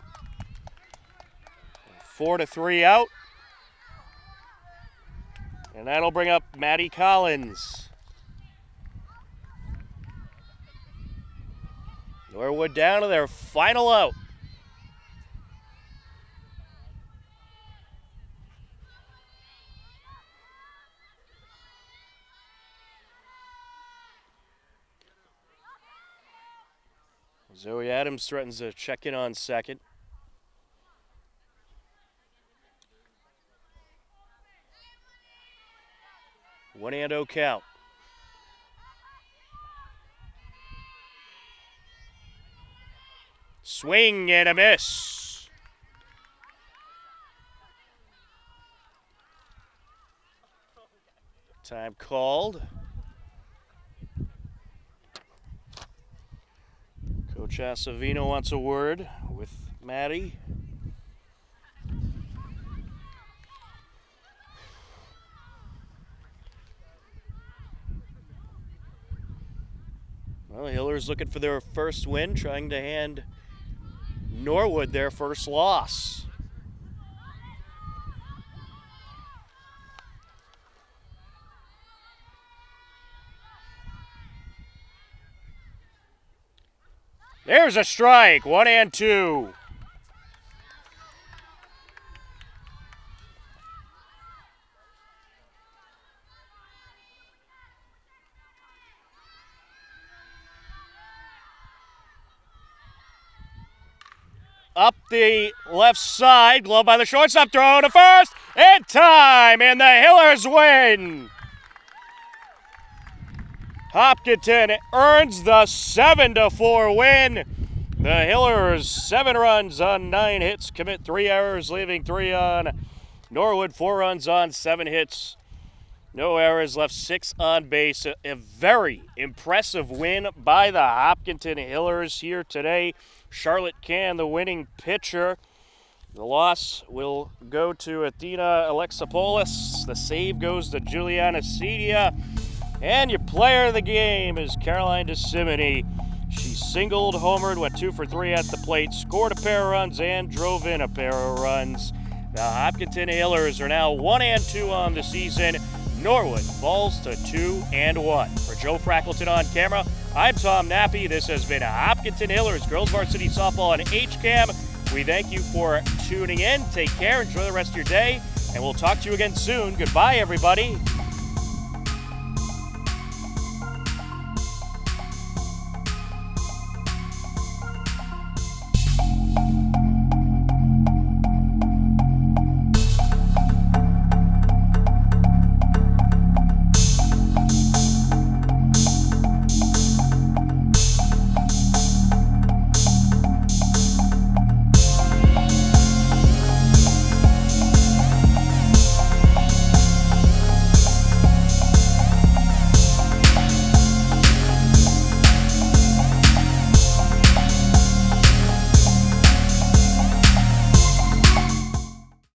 4-3 out. And that'll bring up Maddie Collins. Norwood down to their final out. Zoe Adams threatens to check in on second. One and oh count. Swing and a miss. Time called. Coach Acevino wants a word with Maddie. Well, the Hillers looking for their first win, trying to hand Norwood their first loss. There's a strike, 1-2. Up the left side, glove by the shortstop, throw to first, in time, and the Hillers win. Hopkinton earns the 7-4 win. The Hillers, 7 runs on 9 hits, commit 3 errors, leaving 3 on. Norwood, 4 runs on 7 hits, no errors, left 6 on base. A very impressive win by the Hopkinton Hillers here today. Charlotte Can, the winning pitcher. The loss will go to Athena Alexopoulos. The save goes to Juliana Cedia. And your player of the game is Caroline DeSimone. She singled, homered, went 2 for 3 at the plate, scored a pair of runs, and drove in a pair of runs. The Hopkinton Hillers are now 1-2 on the season. Norwood falls to 2-1. For Joe Frackleton on camera, I'm Tom Nappy. This has been Hopkinton Hillers Girls Varsity Softball on HCAM. We thank you for tuning in. Take care, enjoy the rest of your day, and we'll talk to you again soon. Goodbye, everybody.